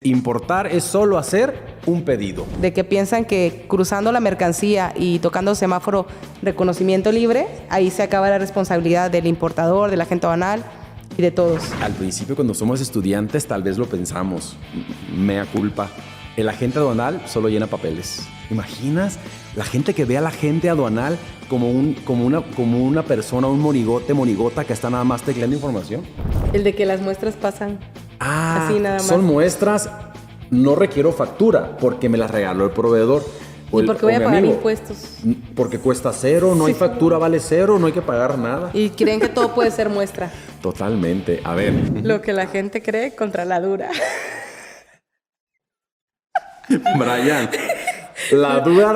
Importar es solo hacer un pedido. De que piensan que cruzando la mercancía y tocando semáforo reconocimiento libre, ahí se acaba la responsabilidad del importador, del agente aduanal y de todos. Al principio, cuando somos estudiantes, tal vez lo pensamos. Mea culpa. El agente aduanal solo llena papeles. ¿Imaginas? La gente que ve al agente aduanal como una persona, un monigota que está nada más tecleando información. El de que las muestras pasan así nada más. Son muestras, no requiero factura porque me las regaló el proveedor. Y porque voy a pagar impuestos. Porque cuesta cero, no hay factura, vale cero, no hay que pagar nada. Y creen que todo puede ser muestra. Totalmente. A ver. Lo que la gente cree contra la dura. Brian, la dura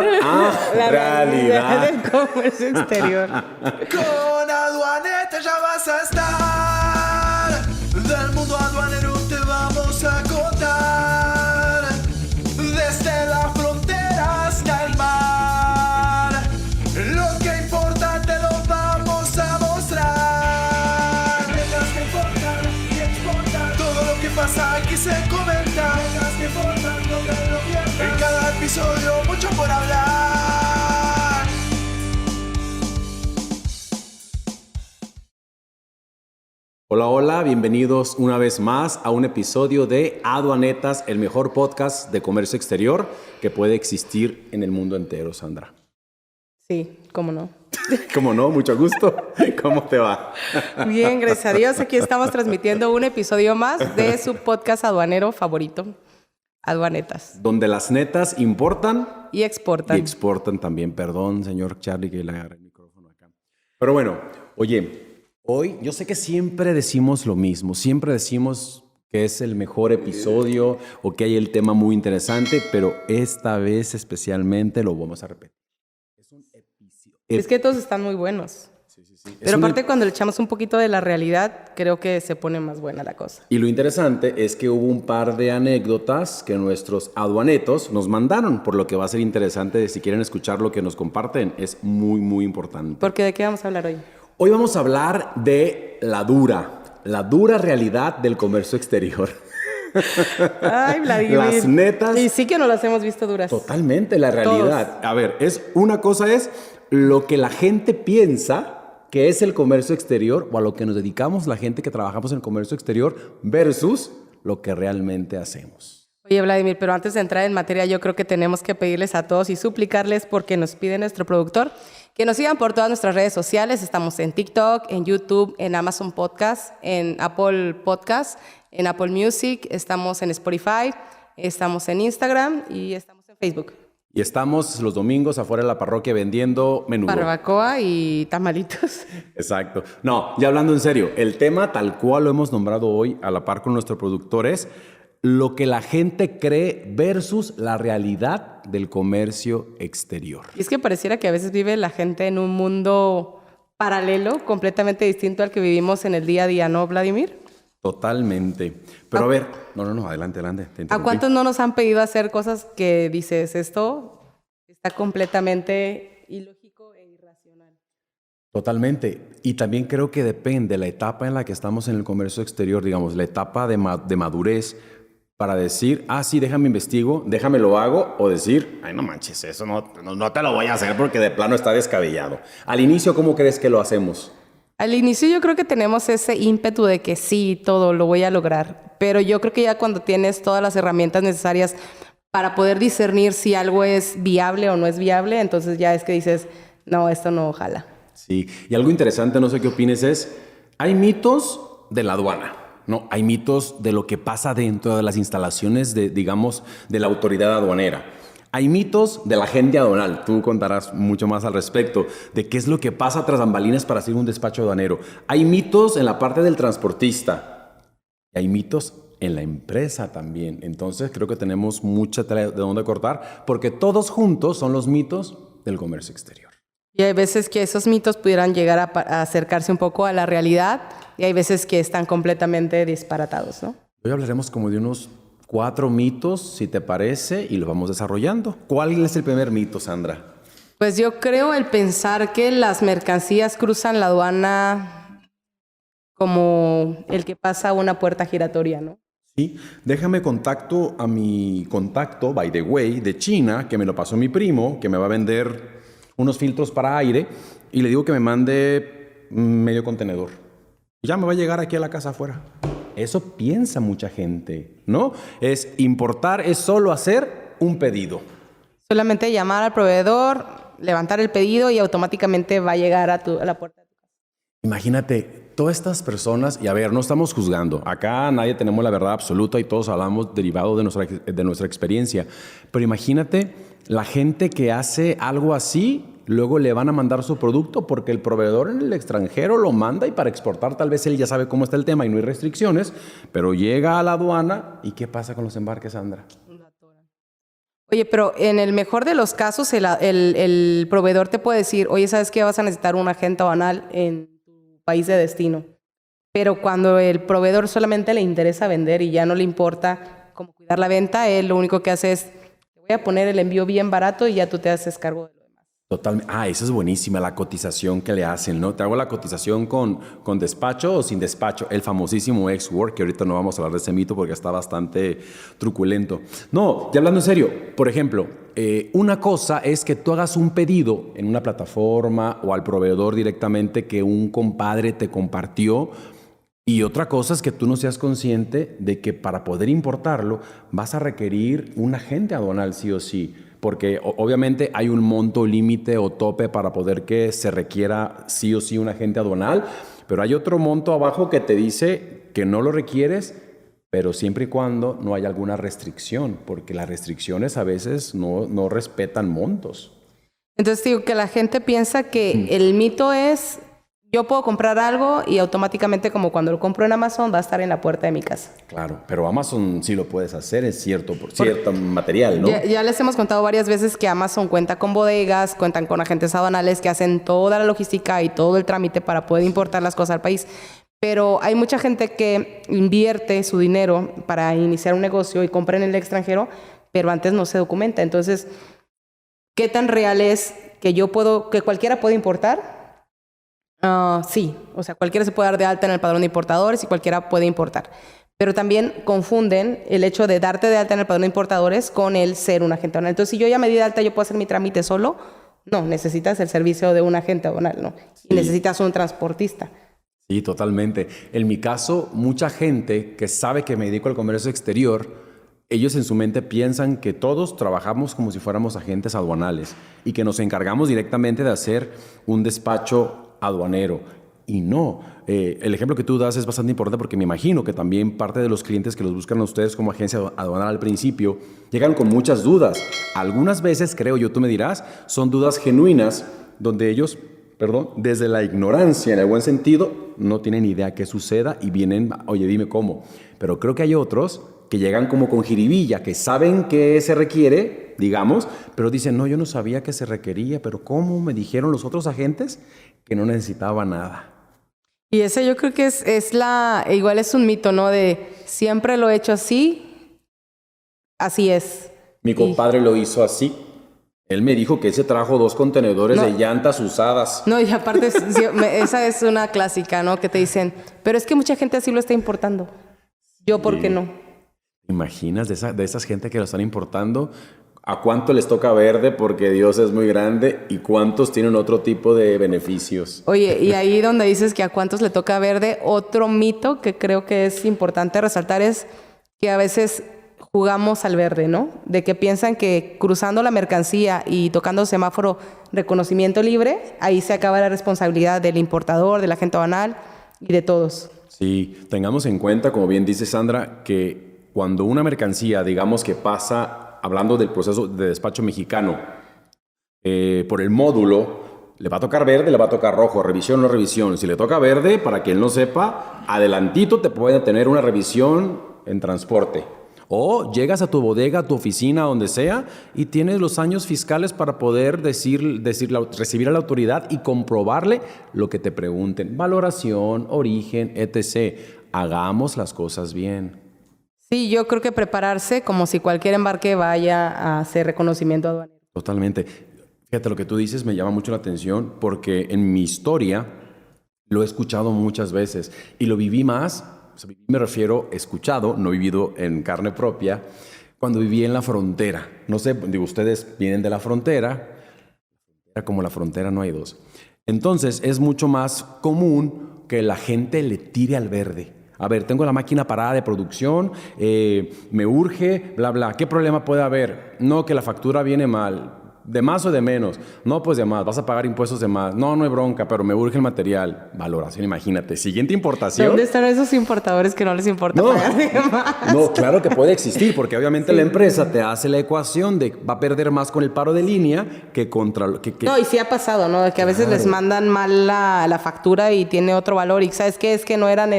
la realidad del comercio exterior. Con Aduaneta ya vas a estar. Del mundo aduanero te vamos a contar. Desde la frontera hasta el mar. Lo que importa te lo vamos a mostrar. Reglas que importan y exportan. Todo lo que pasa aquí se comenta. Reglas que importan, no te lo pierdas. En cada episodio mucho por hablar. Hola, hola, bienvenidos una vez más a un episodio de Aduanetas, el mejor podcast de comercio exterior que puede existir en el mundo entero, Sandra. Sí, cómo no. ¿Cómo no? Mucho gusto. ¿Cómo te va? Bien, gracias a Dios. Aquí estamos transmitiendo un episodio más de su podcast aduanero favorito, Aduanetas. Donde las netas importan Y exportan. y exportan también. Perdón, señor Charlie, que le agarré el micrófono acá. Pero bueno, oye, hoy yo sé que siempre decimos lo mismo. Siempre decimos que es el mejor episodio o que hay el tema muy interesante, pero esta vez especialmente lo vamos a repetir. Es un episodio. Es que todos están muy buenos. Sí. Pero aparte cuando le echamos un poquito de la realidad, creo que se pone más buena la cosa. Y lo interesante es que hubo un par de anécdotas que nuestros aduanetos nos mandaron, por lo que va a ser interesante. Si quieren escuchar lo que nos comparten, es muy, muy importante. Porque ¿de qué vamos a hablar hoy? Hoy vamos a hablar de la dura realidad del comercio exterior. Ay, Vladimir. Las netas. Y sí que no las hemos visto duras. Totalmente, la realidad. A ver, una cosa es lo que la gente piensa que es el comercio exterior o a lo que nos dedicamos la gente que trabajamos en el comercio exterior versus lo que realmente hacemos. Oye, Vladimir, pero antes de entrar en materia, yo creo que tenemos que pedirles a todos y suplicarles, porque nos pide nuestro productor, que nos sigan por todas nuestras redes sociales. Estamos en TikTok, en YouTube, en Amazon Podcast, en Apple Podcast, en Apple Music, estamos en Spotify, estamos en Instagram y estamos en Facebook. Y estamos los domingos afuera de la parroquia vendiendo menudo. Barbacoa y tamalitos. Exacto. No, ya hablando en serio, el tema tal cual lo hemos nombrado hoy a la par con nuestro productor es lo que la gente cree versus la realidad del comercio exterior. Y es que pareciera que a veces vive la gente en un mundo paralelo, completamente distinto al que vivimos en el día a día, ¿no, Vladimir? Totalmente. Pero a ver, no, adelante. Te ¿A interrumpí. cuántos no nos han pedido hacer cosas que dices, esto está completamente ilógico e irracional? Totalmente. Y también creo que depende la etapa en la que estamos en el comercio exterior, digamos, la etapa de madurez para decir, sí, déjame investigo, déjame lo hago, o decir, ay, no manches, eso no te lo voy a hacer porque de plano está descabellado. Al inicio, ¿cómo crees que lo hacemos? Al inicio yo creo que tenemos ese ímpetu de que sí, todo lo voy a lograr, pero yo creo que ya cuando tienes todas las herramientas necesarias para poder discernir si algo es viable o no es viable, entonces ya es que dices, no, esto no jala. Sí, y algo interesante, no sé qué opines, es, hay mitos de la aduana, ¿no? Hay mitos de lo que pasa dentro de las instalaciones de la autoridad aduanera. Hay mitos de la gente aduanal, tú contarás mucho más al respecto, de qué es lo que pasa tras bambalinas para hacer un despacho aduanero. Hay mitos en la parte del transportista, y hay mitos en la empresa también. Entonces creo que tenemos mucha tela de dónde cortar, porque todos juntos son los mitos del comercio exterior. Y hay veces que esos mitos pudieran llegar a acercarse un poco a la realidad, y hay veces que están completamente disparatados, ¿no? Hoy hablaremos como de unos 4 mitos, si te parece, y los vamos desarrollando. ¿Cuál es el primer mito, Sandra? Pues yo creo el pensar que las mercancías cruzan la aduana como el que pasa una puerta giratoria, ¿no? Sí, déjame contacto a mi contacto, by the way, de China, que me lo pasó mi primo, que me va a vender unos filtros para aire, y le digo que me mande medio contenedor. Ya me va a llegar aquí a la casa afuera. Eso piensa mucha gente, ¿no? Es importar, es solo hacer un pedido. Solamente llamar al proveedor, levantar el pedido y automáticamente va a llegar a la puerta de tu casa. Imagínate, todas estas personas, y a ver, no estamos juzgando, acá nadie tenemos la verdad absoluta y todos hablamos derivado de nuestra experiencia, pero imagínate la gente que hace algo así, luego le van a mandar su producto porque el proveedor en el extranjero lo manda y para exportar tal vez él ya sabe cómo está el tema y no hay restricciones, pero llega a la aduana y ¿qué pasa con los embarques, Sandra? Oye, pero en el mejor de los casos, el proveedor te puede decir, oye, ¿sabes qué? Vas a necesitar un agente aduanal en tu país de destino. Pero cuando el proveedor solamente le interesa vender y ya no le importa cómo cuidar la venta, él lo único que hace es, te voy a poner el envío bien barato y ya tú te haces cargo de lo demás. Totalmente. Ah, esa es buenísima, la cotización que le hacen, ¿no? Te hago la cotización con despacho o sin despacho. El famosísimo ex-work, que ahorita no vamos a hablar de ese mito porque está bastante truculento. No, ya hablando en serio, por ejemplo, una cosa es que tú hagas un pedido en una plataforma o al proveedor directamente que un compadre te compartió. Y otra cosa es que tú no seas consciente de que para poder importarlo vas a requerir un agente aduanal sí o sí. Porque obviamente hay un monto límite o tope para poder que se requiera sí o sí un agente aduanal, pero hay otro monto abajo que te dice que no lo requieres, pero siempre y cuando no haya alguna restricción, porque las restricciones a veces no respetan montos. Entonces digo que la gente piensa que el mito es, yo puedo comprar algo y automáticamente como cuando lo compro en Amazon va a estar en la puerta de mi casa. Claro, pero Amazon sí lo puedes hacer, es cierto, por cierto material, ¿no? Ya les hemos contado varias veces que Amazon cuenta con bodegas, cuentan con agentes aduanales que hacen toda la logística y todo el trámite para poder importar las cosas al país. Pero hay mucha gente que invierte su dinero para iniciar un negocio y compra en el extranjero, pero antes no se documenta. Entonces, ¿qué tan real es que cualquiera puede importar? Sí, o sea, cualquiera se puede dar de alta en el padrón de importadores y cualquiera puede importar. Pero también confunden el hecho de darte de alta en el padrón de importadores con el ser un agente aduanal. Entonces, si yo ya me di de alta, ¿yo puedo hacer mi trámite solo? No, necesitas el servicio de un agente aduanal, ¿no? Sí. Y necesitas un transportista. Sí, totalmente. En mi caso, mucha gente que sabe que me dedico al comercio exterior, ellos en su mente piensan que todos trabajamos como si fuéramos agentes aduanales y que nos encargamos directamente de hacer un despacho aduanero. Y no, el ejemplo que tú das es bastante importante porque me imagino que también parte de los clientes que los buscan a ustedes como agencia aduanal al principio llegan con muchas dudas. Algunas veces, creo yo, tú me dirás, son dudas genuinas donde ellos, desde la ignorancia, en el buen sentido, no tienen idea qué suceda y vienen, oye, dime cómo. Pero creo que hay otros que llegan como con jiribilla, que saben que se requiere, digamos, pero dicen, no, yo no sabía que se requería, pero ¿cómo me dijeron los otros agentes que no necesitaba nada? Y ese yo creo que igual es un mito, ¿no? De siempre lo he hecho así, así es. Mi compadre lo hizo así. Él me dijo que él se trajo 2 contenedores de llantas usadas. No, y aparte, esa es una clásica, ¿no? Que te dicen, pero es que mucha gente así lo está importando. Yo, ¿por qué no? ¿Imaginas de esas gente que lo están importando? ¿A cuánto les toca verde porque Dios es muy grande y cuántos tienen otro tipo de beneficios? Oye, y ahí donde dices que a cuántos le toca verde, otro mito que creo que es importante resaltar es que a veces jugamos al verde, ¿no? De que piensan que cruzando la mercancía y tocando semáforo reconocimiento libre, ahí se acaba la responsabilidad del importador, del agente aduanal y de todos. Sí, tengamos en cuenta, como bien dice Sandra, que cuando una mercancía, digamos que pasa, hablando del proceso de despacho mexicano, por el módulo, le va a tocar verde, le va a tocar rojo, revisión o no revisión. Si le toca verde, para quien no sepa, adelantito te puede tener una revisión en transporte. O llegas a tu bodega, a tu oficina, donde sea, y tienes los años fiscales para poder recibir a la autoridad y comprobarle lo que te pregunten. Valoración, origen, etc. Hagamos las cosas bien. Sí, yo creo que prepararse como si cualquier embarque vaya a hacer reconocimiento aduanero. Totalmente. Fíjate, lo que tú dices me llama mucho la atención porque en mi historia lo he escuchado muchas veces y lo viví más O sea, me refiero, escuchado, no he vivido en carne propia, cuando viví en la frontera. No sé, digo, ustedes vienen de la frontera, como la frontera no hay dos. Entonces, es mucho más común que la gente le tire al verde. A ver, tengo la máquina parada de producción, me urge, bla, bla. ¿Qué problema puede haber? No, que la factura viene mal. ¿De más o de menos? No, pues de más. Vas a pagar impuestos de más. No, no hay bronca, pero me urge el material. Valoración, imagínate. Siguiente importación. ¿Dónde están esos importadores que no les importa pagar de más? No, claro que puede existir, porque obviamente la empresa te hace la ecuación de va a perder más con el paro de línea que contra... No, y sí ha pasado, ¿no? Que a veces les mandan mal la factura y tiene otro valor. Y ¿sabes qué? Es que no eran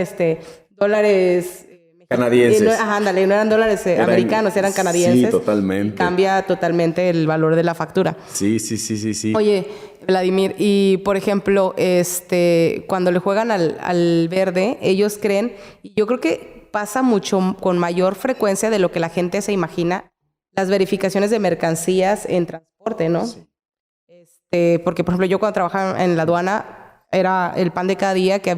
dólares... canadienses. Ándale, no eran dólares americanos, eran canadienses. Sí, totalmente. Cambia totalmente el valor de la factura. Sí. Oye, Vladimir, y por ejemplo, cuando le juegan al verde, ellos creen, y yo creo que pasa mucho con mayor frecuencia de lo que la gente se imagina, las verificaciones de mercancías en transporte, ¿no? Sí. Porque, por ejemplo, yo cuando trabajaba en la aduana, era el pan de cada día que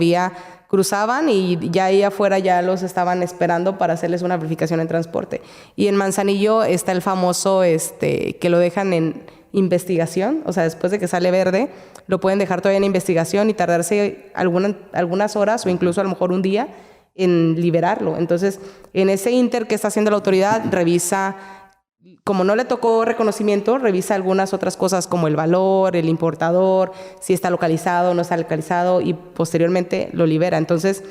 cruzaban y ya ahí afuera ya los estaban esperando para hacerles una verificación en transporte. Y en Manzanillo está el famoso que lo dejan en investigación, o sea, después de que sale verde, lo pueden dejar todavía en investigación y tardarse algunas horas o incluso a lo mejor un día en liberarlo. Entonces, en ese inter que está haciendo la autoridad, revisa, como no le tocó reconocimiento, revisa algunas otras cosas como el valor, el importador, si está localizado o no está localizado y posteriormente lo libera. Entonces,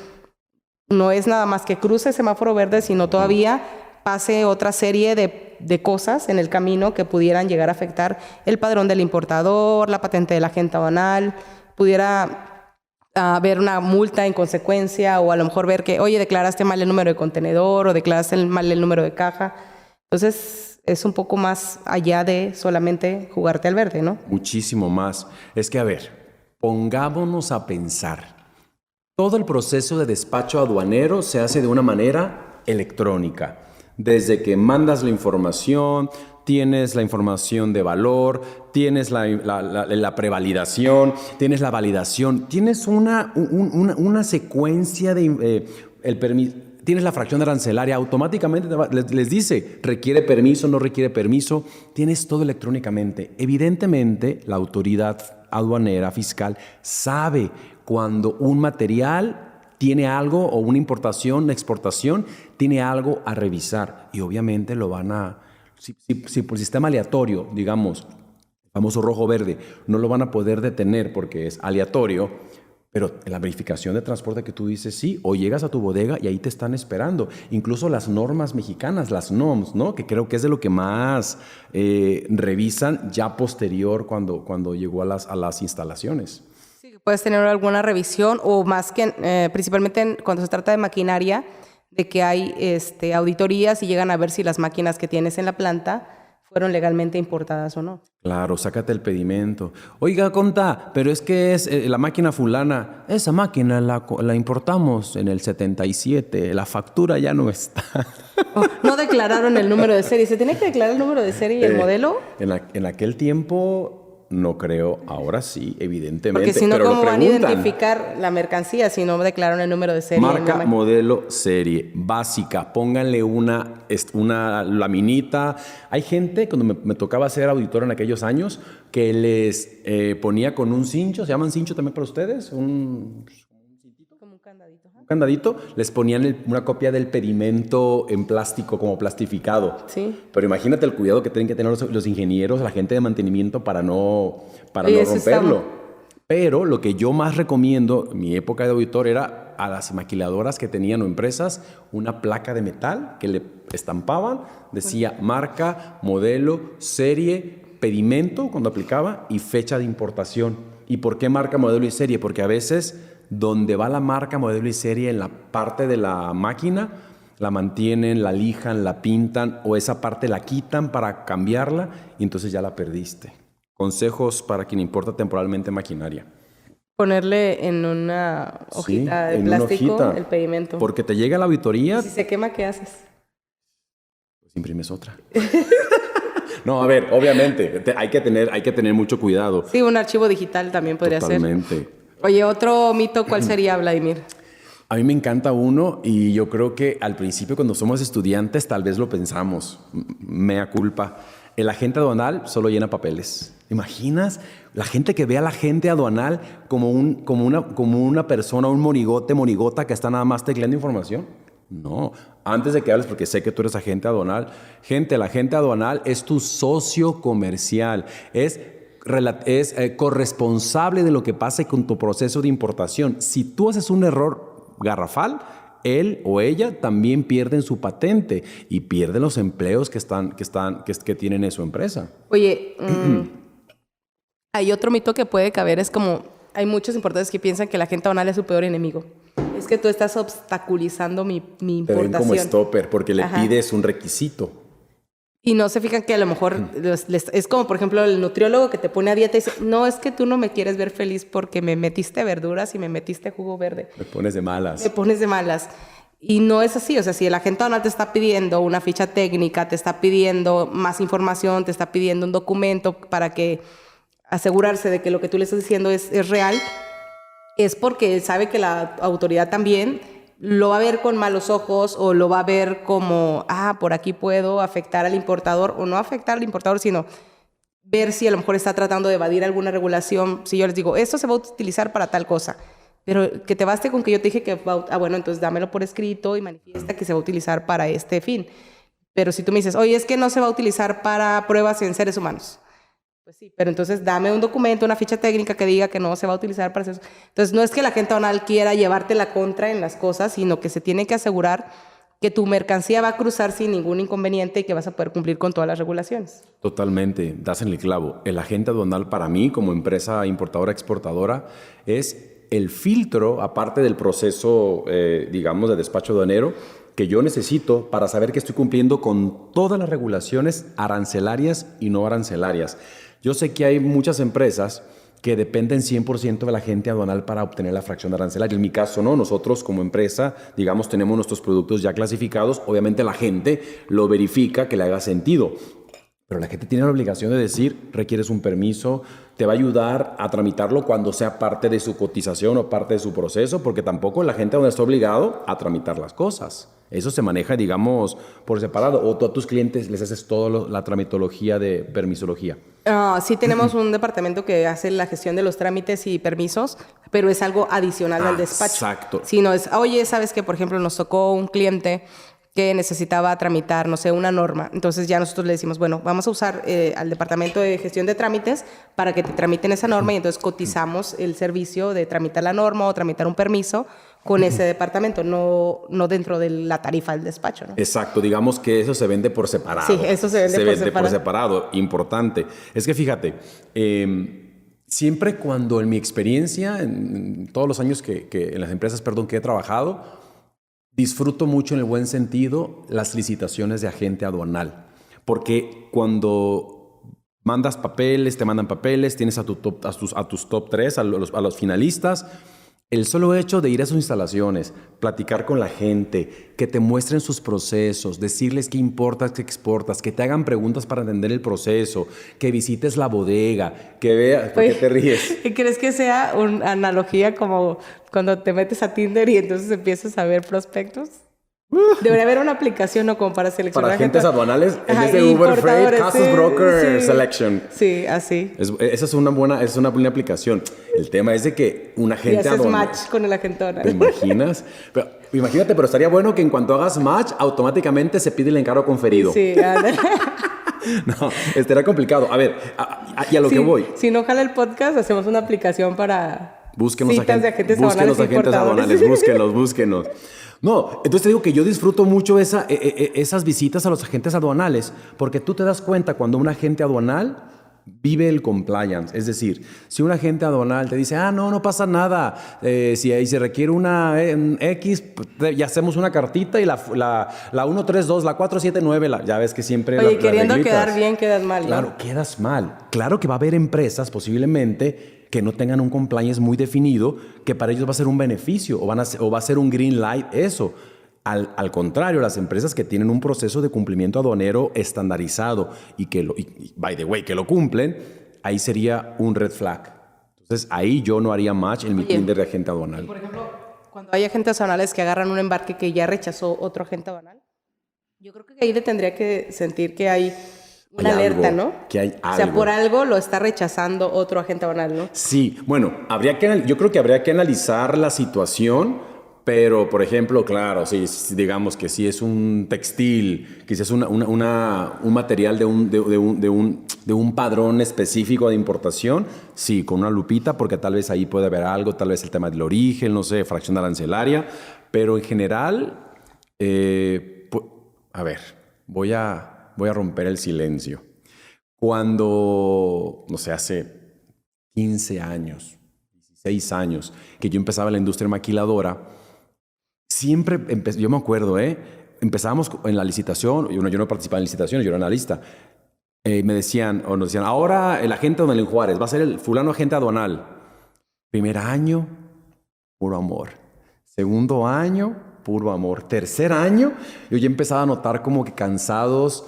no es nada más que cruce el semáforo verde, sino todavía pase otra serie de cosas en el camino que pudieran llegar a afectar el padrón del importador, la patente del agente aduanal, pudiera haber una multa en consecuencia o a lo mejor ver que, oye, declaraste mal el número de contenedor o declaraste mal el número de caja. Entonces, es un poco más allá de solamente jugarte al verde, ¿no? Muchísimo más. Es que, a ver, pongámonos a pensar. Todo el proceso de despacho aduanero se hace de una manera electrónica. Desde que mandas la información, tienes la información de valor, tienes la prevalidación, tienes la validación, tienes una secuencia de el permiso. Tienes la fracción arancelaria, automáticamente les dice, requiere permiso, no requiere permiso, tienes todo electrónicamente. Evidentemente, la autoridad aduanera fiscal sabe cuando un material tiene algo, o una importación, una exportación, tiene algo a revisar. Y obviamente lo van a, si por sistema aleatorio, digamos, el famoso rojo-verde, no lo van a poder detener porque es aleatorio. Pero en la verificación de transporte que tú dices, sí, o llegas a tu bodega y ahí te están esperando. Incluso las normas mexicanas, las NOMS, ¿no? Que creo que es de lo que más revisan ya posterior cuando llegó a las instalaciones. Sí, puedes tener alguna revisión o más que, principalmente cuando se trata de maquinaria, de que hay auditorías y llegan a ver si las máquinas que tienes en la planta fueron legalmente importadas o no. Claro, sácate el pedimento. Oiga, conta, pero es que es la máquina fulana. Esa máquina la importamos en el 77. La factura ya no está. No declararon el número de serie. ¿Se tenía que declarar el número de serie y el modelo? En aquel tiempo... No creo, ahora sí, evidentemente. Porque si no, pero ¿cómo van a identificar la mercancía si no declararon el número de serie? Marca, modelo, serie, básica. Pónganle una laminita. Hay gente, cuando me tocaba ser auditor en aquellos años, que les ponía con un cincho. ¿Se llaman cincho también para ustedes? Como un candadito. Un candadito. Les ponían una copia del pedimento en plástico, como plastificado. Sí. Pero imagínate el cuidado que tienen que tener los ingenieros, la gente de mantenimiento para no romperlo. Pero lo que yo más recomiendo, en mi época de auditor, era a las maquiladoras que tenían o empresas una placa de metal que le estampaban, decía marca, modelo, serie, pedimento cuando aplicaba y fecha de importación. ¿Y por qué marca, modelo y serie? Porque a veces donde va la marca, modelo y serie en la parte de la máquina, la mantienen, la lijan, la pintan o esa parte la quitan para cambiarla y entonces ya la perdiste. Consejos para quien importa temporalmente maquinaria. Ponerle en una hojita de plástico el pedimento. Porque te llega la auditoría. ¿Y si se quema, qué haces? Pues imprimes otra. No, a ver, obviamente, hay que tener mucho cuidado. Sí, un archivo digital también podría ser. Totalmente. Oye, otro mito, ¿cuál sería, Vladimir? A mí me encanta uno y yo creo que al principio cuando somos estudiantes tal vez lo pensamos, mea culpa. El agente aduanal solo llena papeles. ¿Imaginas? La gente que ve a la agente aduanal como una persona, un monigota que está nada más tecleando información. No, antes de que hables, porque sé que tú eres agente aduanal. Gente, el agente aduanal es tu socio comercial. Es corresponsable de lo que pase con tu proceso de importación. Si tú haces un error garrafal, él o ella también pierden su patente y pierden los empleos que tienen en su empresa. Oye, hay otro mito que puede caber, es como, hay muchos importadores que piensan que la agente aduanal es su peor enemigo. Es que tú estás obstaculizando mi importación. Te ven como stopper porque le pides un requisito. Y no se fijan que a lo mejor es como, por ejemplo, el nutriólogo que te pone a dieta y dice, no, es que tú no me quieres ver feliz porque me metiste verduras y me metiste jugo verde. Me pones de malas. Me pones de malas. Y no es así. O sea, si el agente aduanal te está pidiendo una ficha técnica, te está pidiendo más información, te está pidiendo un documento para que asegurarse de que lo que tú le estás diciendo es real, es porque él sabe que la autoridad también lo va a ver con malos ojos o lo va a ver como, por aquí puedo afectar al importador, o no afectar al importador, sino ver si a lo mejor está tratando de evadir alguna regulación. Si yo les digo, esto se va a utilizar para tal cosa, pero que te baste con que yo te dije que bueno, entonces dámelo por escrito y manifiesta que se va a utilizar para este fin. Pero si tú me dices, oye, es que no se va a utilizar para pruebas en seres humanos. Pues sí, pero entonces dame un documento, una ficha técnica que diga que no se va a utilizar para eso. Entonces no es que la agente aduanal quiera llevarte la contra en las cosas, sino que se tiene que asegurar que tu mercancía va a cruzar sin ningún inconveniente y que vas a poder cumplir con todas las regulaciones. Totalmente, das en el clavo. El agente aduanal para mí, como empresa importadora exportadora, es el filtro, aparte del proceso, digamos, de despacho aduanero, que yo necesito para saber que estoy cumpliendo con todas las regulaciones arancelarias y no arancelarias. Yo sé que hay muchas empresas que dependen 100% de la agente aduanal para obtener la fracción arancelaria. En mi caso, no. Nosotros como empresa, digamos, tenemos nuestros productos ya clasificados. Obviamente la gente lo verifica que le haga sentido. Pero la gente tiene la obligación de decir, requieres un permiso, te va a ayudar a tramitarlo cuando sea parte de su cotización o parte de su proceso, porque tampoco la gente aún está obligado a tramitar las cosas. Eso se maneja, digamos, por separado. O tú a tus clientes les haces toda la tramitología de permisología. Sí tenemos un departamento que hace la gestión de los trámites y permisos, pero es algo adicional al despacho. Exacto. Si no es, oye, sabes que, por ejemplo, nos tocó un cliente que necesitaba tramitar, no sé, una norma. Entonces ya nosotros le decimos, bueno, vamos a usar al departamento de gestión de trámites para que te tramiten esa norma, y entonces cotizamos el servicio de tramitar la norma o tramitar un permiso con ese departamento, no dentro de la tarifa del despacho, ¿no? Exacto, digamos que eso se vende por separado. Sí, eso se vende por separado. Importante. Es que fíjate, siempre cuando en mi experiencia, en todos los años que en las empresas, que he trabajado, disfruto mucho en el buen sentido las licitaciones de agente aduanal, porque cuando mandas papeles, te mandan papeles, tienes a tus top 3, a los finalistas. El solo hecho de ir a sus instalaciones, platicar con la gente, que te muestren sus procesos, decirles qué importas, qué exportas, que te hagan preguntas para entender el proceso, que visites la bodega, que veas... ¿Por qué te ríes? ¿Crees que sea una analogía como cuando te metes a Tinder y entonces empiezas a ver prospectos? Debería haber una aplicación, ¿no? Como para seleccionar para agentes aduanales, en vez de Uber Freight, Casus Broker Selection. Sí, así. Esa es una buena aplicación. El tema es de que un agente aduanal... Y haces match con el agente aduanal. ¿Te imaginas? Imagínate, pero estaría bueno que en cuanto hagas match, automáticamente se pide el encargo conferido. Sí, No, estaría complicado. A ver, y a lo que voy. Si no jala el podcast, hacemos una aplicación para búsquenos citas de agentes aduanales. Búsquenos. No, entonces te digo que yo disfruto mucho esas visitas a los agentes aduanales, porque tú te das cuenta cuando un agente aduanal vive el compliance. Es decir, si un agente aduanal te dice, no pasa nada, si se requiere una X, ya hacemos una cartita y la 132, la 479, ya ves que siempre... Oye, queriendo quedar bien, quedas mal, ¿no? Claro, quedas mal. Claro que va a haber empresas posiblemente que no tengan un compliance muy definido, que para ellos va a ser un beneficio o va a ser un green light eso. Al contrario, las empresas que tienen un proceso de cumplimiento aduanero estandarizado y by the way, que lo cumplen, ahí sería un red flag. Entonces, ahí yo no haría match en mi Tinder de agente aduanal. Por ejemplo, Cuando hay agentes aduanales que agarran un embarque que ya rechazó otro agente aduanal, yo creo que ahí le tendría que sentir que hay una alerta, algo, ¿no? que hay algo. O sea, por algo lo está rechazando otro agente aduanal, ¿no? Sí, bueno, yo creo que habría que analizar la situación, pero, por ejemplo, claro, sí, digamos que si es un textil, quizás un material de un padrón específico de importación, sí, con una lupita, porque tal vez ahí puede haber algo, tal vez el tema del origen, no sé, fracción arancelaria, pero en general, a ver, voy a romper el silencio. Cuando, no sé, hace 15 años, 16 años, que yo empezaba en la industria maquiladora, siempre, yo me acuerdo, empezábamos en la licitación, yo no participaba en licitaciones, yo era analista, nos decían, ahora el agente aduanal en Juárez, va a ser el fulano agente aduanal. Primer año, puro amor. Segundo año, puro amor. Tercer año, yo ya empezaba a notar como que cansados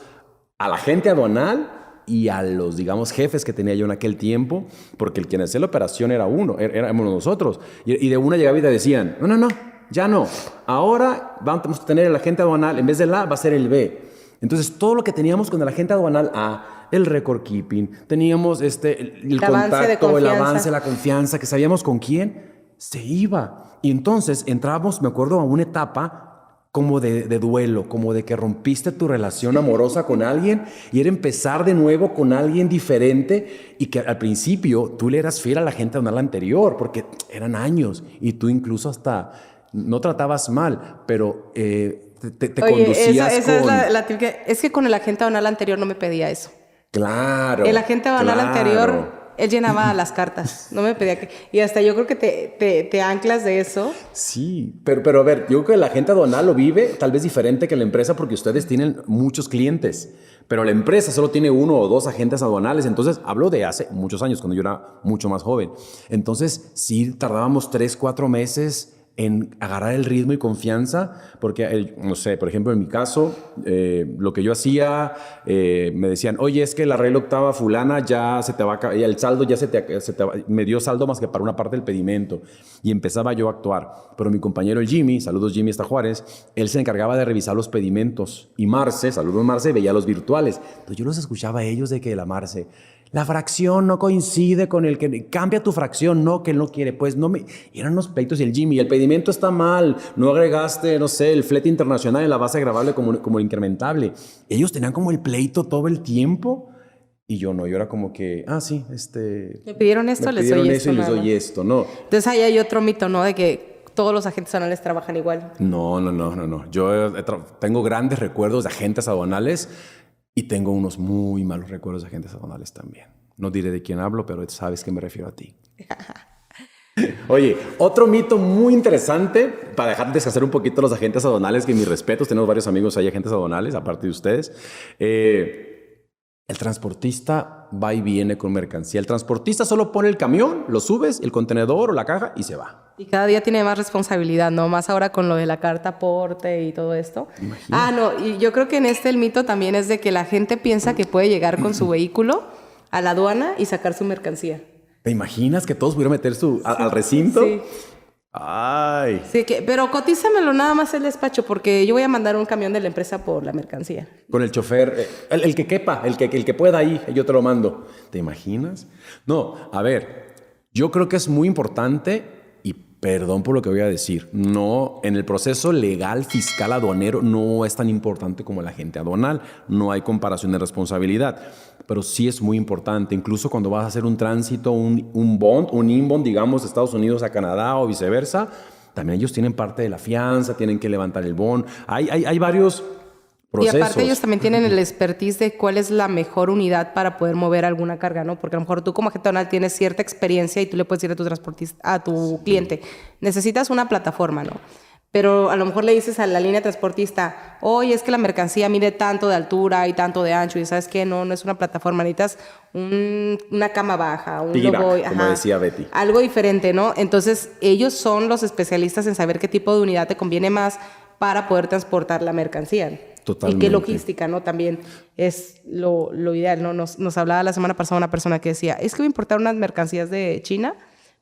a la gente aduanal y a los, digamos, jefes que tenía yo en aquel tiempo, porque el quien hacía la operación era éramos nosotros. Y de una llegaba y te decían, no, ya no. Ahora vamos a tener el agente aduanal, en vez del A va a ser el B. Entonces, todo lo que teníamos con el agente aduanal A, el record keeping, teníamos el contacto, el avance, la confianza, que sabíamos con quién se iba. Y entonces entramos, me acuerdo, a una etapa como de duelo, como de que rompiste tu relación amorosa con alguien y era empezar de nuevo con alguien diferente y que al principio tú le eras fiel a la gente aduanal anterior porque eran años y tú incluso hasta no tratabas mal, pero te conducías esa con... es la típica. Es que con el agente aduanal anterior no me pedía eso. Claro. El agente aduanal anterior, él llenaba las cartas, no me pedía que... Y hasta yo creo que te anclas de eso. Sí, pero a ver, yo creo que la gente aduanal lo vive tal vez diferente que la empresa porque ustedes tienen muchos clientes, pero la empresa solo tiene 1 o 2 agentes aduanales. Entonces, hablo de hace muchos años, cuando yo era mucho más joven. Entonces, sí tardábamos 3, 4 meses en agarrar el ritmo y confianza, porque, no sé, por ejemplo, en mi caso, lo que yo hacía, me decían, oye, es que la regla octava fulana ya se te va a caer, el saldo ya se te va, me dio saldo más que para una parte del pedimento, y empezaba yo a actuar. Pero mi compañero el Jimmy, saludos Jimmy hasta Juárez, él se encargaba de revisar los pedimentos, y Marce, saludos Marce, veía los virtuales. Entonces yo los escuchaba a ellos de que la Marce... La fracción no coincide con el que... Cambia tu fracción, no, que él no quiere. Pues no me... Y eran unos pleitos y el Jimmy, el pedimento está mal. No agregaste, no sé, el flete internacional en la base gravable como incrementable. Ellos tenían como el pleito todo el tiempo. Y yo no, yo era como que... sí, Me pidieron esto, les doy esto. Y les doy esto, no. Entonces ahí hay otro mito, ¿no? De que todos los agentes aduanales trabajan igual. No. Yo tengo grandes recuerdos de agentes aduanales... Y tengo unos muy malos recuerdos de agentes aduanales también. No diré de quién hablo, pero sabes que me refiero a ti. Oye, otro mito muy interesante, para dejar descansar un poquito los agentes aduanales, que mis respetos, tenemos varios amigos ahí agentes aduanales, aparte de ustedes. El transportista va y viene con mercancía. El transportista solo pone el camión, lo subes, el contenedor o la caja y se va. Y cada día tiene más responsabilidad, ¿no? Más ahora con lo de la carta aporte y todo esto. Imagínate. Y yo creo que en el mito también es de que la gente piensa que puede llegar con su vehículo a la aduana y sacar su mercancía. ¿Te imaginas que todos pudieran meter al recinto? Sí. Ay. Sí, pero cotízamelo nada más el despacho porque yo voy a mandar un camión de la empresa por la mercancía. Con el chofer, el que quepa, el que pueda ahí, yo te lo mando. ¿Te imaginas? No, a ver, yo creo que es muy importante, y perdón por lo que voy a decir, no, en el proceso legal, fiscal, aduanero, no es tan importante como el agente aduanal, no hay comparación de responsabilidad, pero sí es muy importante, incluso cuando vas a hacer un tránsito, un bond, un inbound, digamos, de Estados Unidos a Canadá o viceversa, también ellos tienen parte de la fianza, tienen que levantar el bond, hay varios procesos. Y aparte ellos también tienen el expertise de cuál es la mejor unidad para poder mover alguna carga, ¿no? Porque a lo mejor tú como agente aduanal tienes cierta experiencia y tú le puedes decir a tu transportista, a tu cliente, necesitas una plataforma, ¿no? Pero a lo mejor le dices a la línea transportista, oye, es que la mercancía mide tanto de altura y tanto de ancho, y ¿sabes qué? No es una plataforma, necesitas una cama baja, un logo, como decía Betty. Algo diferente, ¿no? Entonces, ellos son los especialistas en saber qué tipo de unidad te conviene más para poder transportar la mercancía. Totalmente. Y qué logística, ¿no? También es lo ideal, ¿no? Nos hablaba la semana pasada una persona que decía, es que voy a importar unas mercancías de China,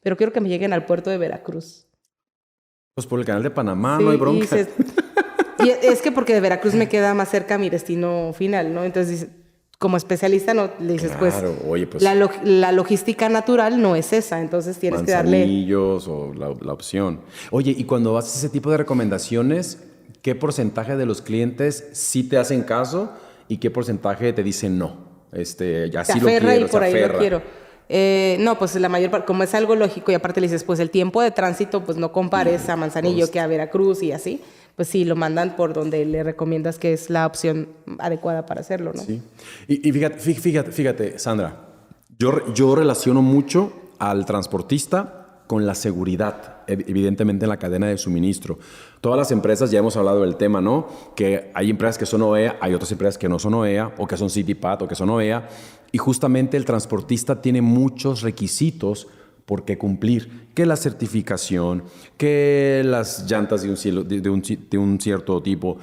pero quiero que me lleguen al puerto de Veracruz. Pues por el canal de Panamá Sí, no hay bronca. Y es que porque de Veracruz me queda más cerca mi destino final, ¿no? Entonces, como especialista, no le dices, Claro, pues, oye, pues la logística natural no es esa, entonces tienes que darle... Manzanillos o la opción. Oye, y cuando haces ese tipo de recomendaciones, ¿qué porcentaje de los clientes sí te hacen caso y qué porcentaje te dicen no? Ya Se sí lo aferra quiero, y por se ahí lo aferra. quiero. No, pues la mayor parte, como es algo lógico y aparte le dices, pues el tiempo de tránsito, pues no compares a Manzanillo que a Veracruz y así, pues sí, lo mandan por donde le recomiendas que es la opción adecuada para hacerlo, ¿no? Sí. Y fíjate, Sandra, yo relaciono mucho al transportista con la seguridad, evidentemente en la cadena de suministro. Todas las empresas, ya hemos hablado del tema, ¿no? Que hay empresas que son OEA, hay otras empresas que no son OEA, o que son CityPath, o que son OEA, y justamente el transportista tiene muchos requisitos por qué cumplir, que la certificación, que las llantas de un cierto tipo.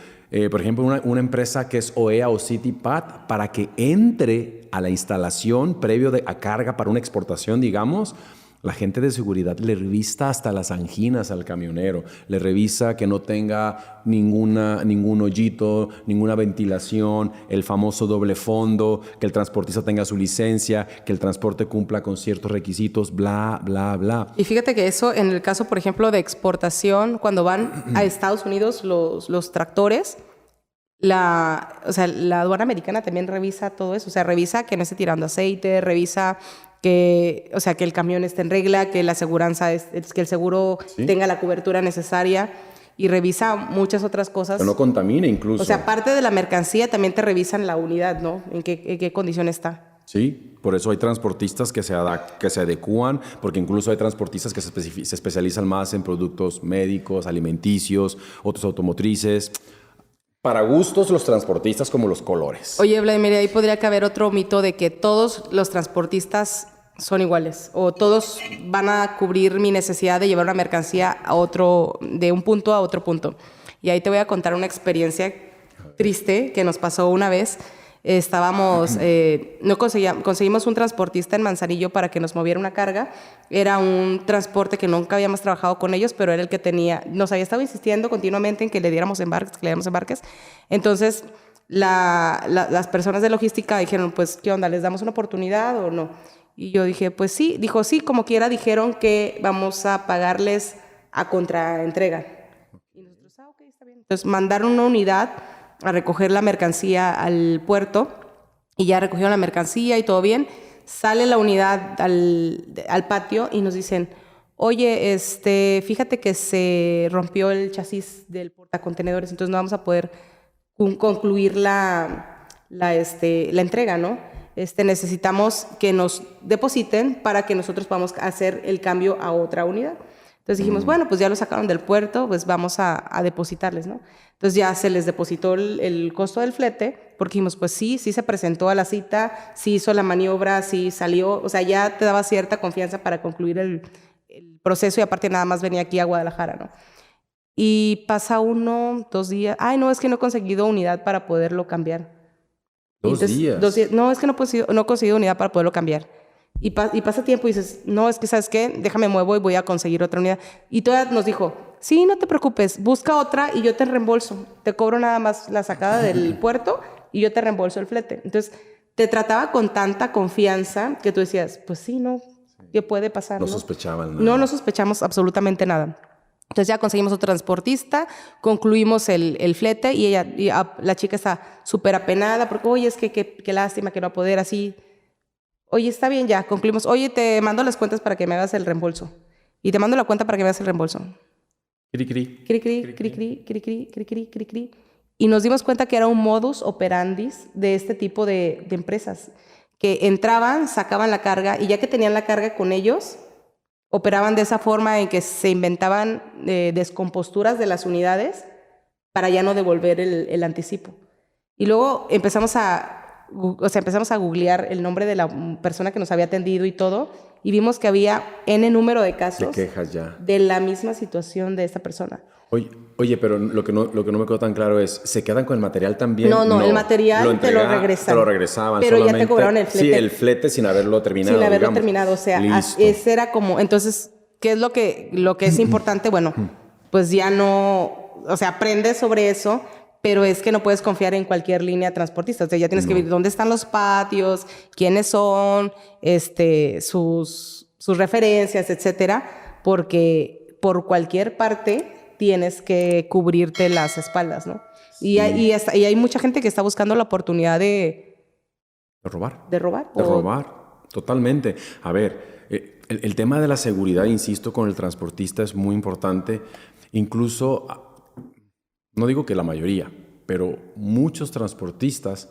Por ejemplo, una empresa que es OEA o CityPath, para que entre a la instalación previo a carga para una exportación, digamos, la gente de seguridad le revisa hasta las anginas al camionero, le revisa que no tenga ningún hoyito, ninguna ventilación, el famoso doble fondo, que el transportista tenga su licencia, que el transporte cumpla con ciertos requisitos, bla, bla, bla. Y fíjate que eso, en el caso, por ejemplo, de exportación, cuando van a Estados Unidos los tractores, la aduana americana también revisa todo eso. O sea, revisa que no esté tirando aceite, revisa que el camión esté en regla, que la aseguranza que el seguro tenga la cobertura necesaria y revisa muchas otras cosas. Que no contamine incluso. O sea, aparte de la mercancía, también te revisan la unidad, ¿no? En qué condición está. Sí, por eso hay transportistas que se adecúan, porque incluso hay transportistas que se especializan más en productos médicos, alimenticios, otros automotrices. Para gustos los transportistas como los colores. Oye, Vladimir, ahí podría caber otro mito de que todos los transportistas son iguales o todos van a cubrir mi necesidad de llevar una mercancía de un punto a otro punto. Y ahí te voy a contar una experiencia triste que nos pasó una vez. Conseguimos un transportista en Manzanillo para que nos moviera una carga. Era un transporte que nunca habíamos trabajado con ellos, pero era el que nos había estado insistiendo continuamente en que le diéramos embarques, Entonces, las personas de logística dijeron, pues, ¿qué onda? ¿Les damos una oportunidad o no? Y yo dije, pues sí. Dijo, sí, como quiera, dijeron que vamos a pagarles a contraentrega. Y nosotros, ok, está bien. Entonces, mandaron una unidad a recoger la mercancía al puerto y ya recogieron la mercancía y todo bien. Sale la unidad al patio y nos dicen, oye, fíjate que se rompió el chasis del portacontenedores, entonces no vamos a poder concluir la entrega, ¿no? Necesitamos que nos depositen para que nosotros podamos hacer el cambio a otra unidad. Entonces dijimos, bueno, pues ya lo sacaron del puerto, pues vamos a depositarles, ¿no? Entonces ya se les depositó el costo del flete, porque dijimos, pues sí se presentó a la cita, sí hizo la maniobra, sí salió, o sea, ya te daba cierta confianza para concluir el proceso y aparte nada más venía aquí a Guadalajara, ¿no? Y pasa 1, 2 días, ay, no, es que no he conseguido unidad para poderlo cambiar. ¿2 días? 2 días, no, es que no he conseguido unidad para poderlo cambiar. Y pasa tiempo y dices, no, es que ¿sabes qué? Déjame muevo y voy a conseguir otra unidad. Y todavía nos dijo, sí, no te preocupes, busca otra y yo te reembolso. Te cobro nada más la sacada del puerto y yo te reembolso el flete. Entonces, te trataba con tanta confianza que tú decías, pues sí, no, ¿qué puede pasar? No sospechaban nada. No sospechamos absolutamente nada. Entonces ya conseguimos otro transportista, concluimos el flete y la chica está súper apenada porque, oye, es que qué lástima que no va a poder así. Oye, está bien, ya, concluimos. Oye, te mando las cuentas para que me hagas el reembolso. Y te mando la cuenta para que me hagas el reembolso. Cri, cri. Cri, cri, cri, cri, cri, cri, cri, cri, cri, cri. Y nos dimos cuenta que era un modus operandi de este tipo de empresas. Que entraban, sacaban la carga y ya que tenían la carga con ellos, operaban de esa forma en que se inventaban descomposturas de las unidades para ya no devolver el anticipo. Y luego empezamos a googlear el nombre de la persona que nos había atendido y todo, y vimos que había N número de casos de quejas ya de la misma situación de esta persona. Oye, pero lo que no me quedó tan claro es, ¿se quedan con el material también? No, el material te lo regresan. Te lo regresaban. Pero ya te cobraron el flete. Sí, el flete sin haberlo terminado. Sin haberlo terminado, o sea, listo. ese era como, entonces, ¿qué es lo que es importante? Bueno, pues ya no, o sea, aprendes sobre eso, pero es que no puedes confiar en cualquier línea transportista. O sea, ya tienes que ver dónde están los patios, quiénes son, sus referencias, etcétera, porque por cualquier parte tienes que cubrirte las espaldas, ¿no? Y hay mucha gente que está buscando la oportunidad De robar. de robar. De robar, totalmente. A ver, el tema de la seguridad, insisto, con el transportista es muy importante. Incluso, no digo que la mayoría, pero muchos transportistas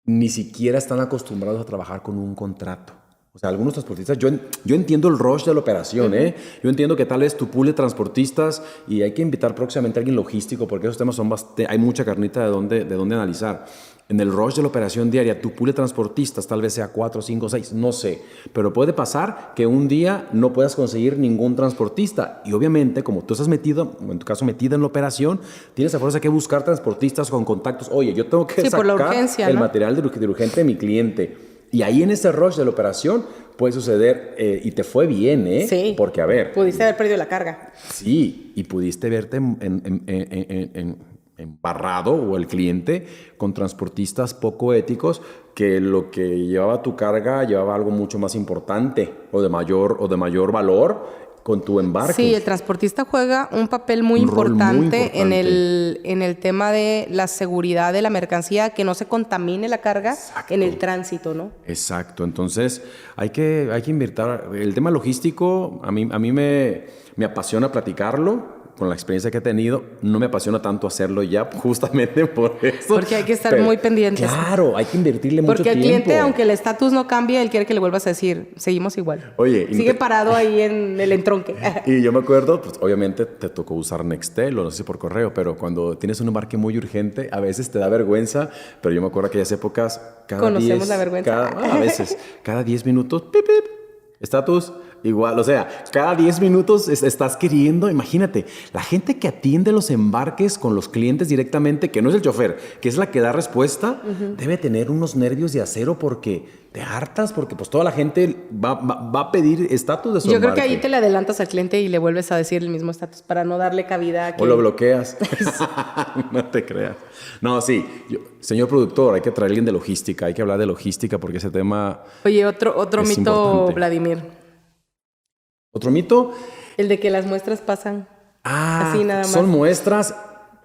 ni siquiera están acostumbrados a trabajar con un contrato. O sea, algunos transportistas, yo entiendo el rush de la operación, ¿eh? Yo entiendo que tal vez tu pool de transportistas y hay que invitar próximamente a alguien logístico porque esos temas son hay mucha carnita de dónde analizar. En el rush de la operación diaria, tu pool de transportistas tal vez sea 4, 5, 6, no sé. Pero puede pasar que un día no puedas conseguir ningún transportista. Y obviamente, como tú estás metido, en tu caso metida en la operación, tienes a fuerza que buscar transportistas con contactos. Oye, yo tengo que por la sacar urgencia, el ¿no? material de urgente de mi cliente. Y ahí en ese rush de la operación puede suceder, y te fue bien, ¿eh? Sí. Porque, a ver. Pudiste haber perdido la carga. Sí, y pudiste verte embarrado o el cliente con transportistas poco éticos que lo que llevaba tu carga llevaba algo mucho más importante o de mayor valor con tu embarque. Sí, el transportista juega un papel muy Un rol muy importante importante. en el tema de la seguridad de la mercancía, que no se contamine la carga Exacto. en el tránsito, ¿no? Exacto, entonces hay que invertir. El tema logístico a mí me apasiona platicarlo. Con la experiencia que he tenido, no me apasiona tanto hacerlo ya, justamente por eso. Porque hay que estar muy pendientes. Claro, hay que invertirle mucho Porque el tiempo. cliente, aunque el estatus no cambie, él quiere que le vuelvas a decir, seguimos igual. Oye, sigue parado ahí en el entronque. Y yo me acuerdo, pues obviamente te tocó usar Nextel o no sé si por correo, pero cuando tienes un embarque muy urgente, a veces te da vergüenza, pero yo me acuerdo aquellas épocas, Conocemos la vergüenza. a veces, cada 10 minutos, pip, pip, estatus, igual, o sea, cada 10 minutos estás queriendo, imagínate, la gente que atiende los embarques con los clientes directamente, que no es el chofer, que es la que da respuesta, debe tener unos nervios de acero porque te hartas, porque pues toda la gente va a pedir estatus de su Yo creo embarque. que ahí te le adelantas al cliente y le vuelves a decir el mismo estatus para no darle cabida a que... O lo bloqueas. No te creas. No, sí. Señor productor, hay que traer a alguien de logística. Hay que hablar de logística porque ese tema... Oye, otro Es mito, importante. Vladimir. ¿Otro mito? El de que las muestras pasan así nada más. Son muestras,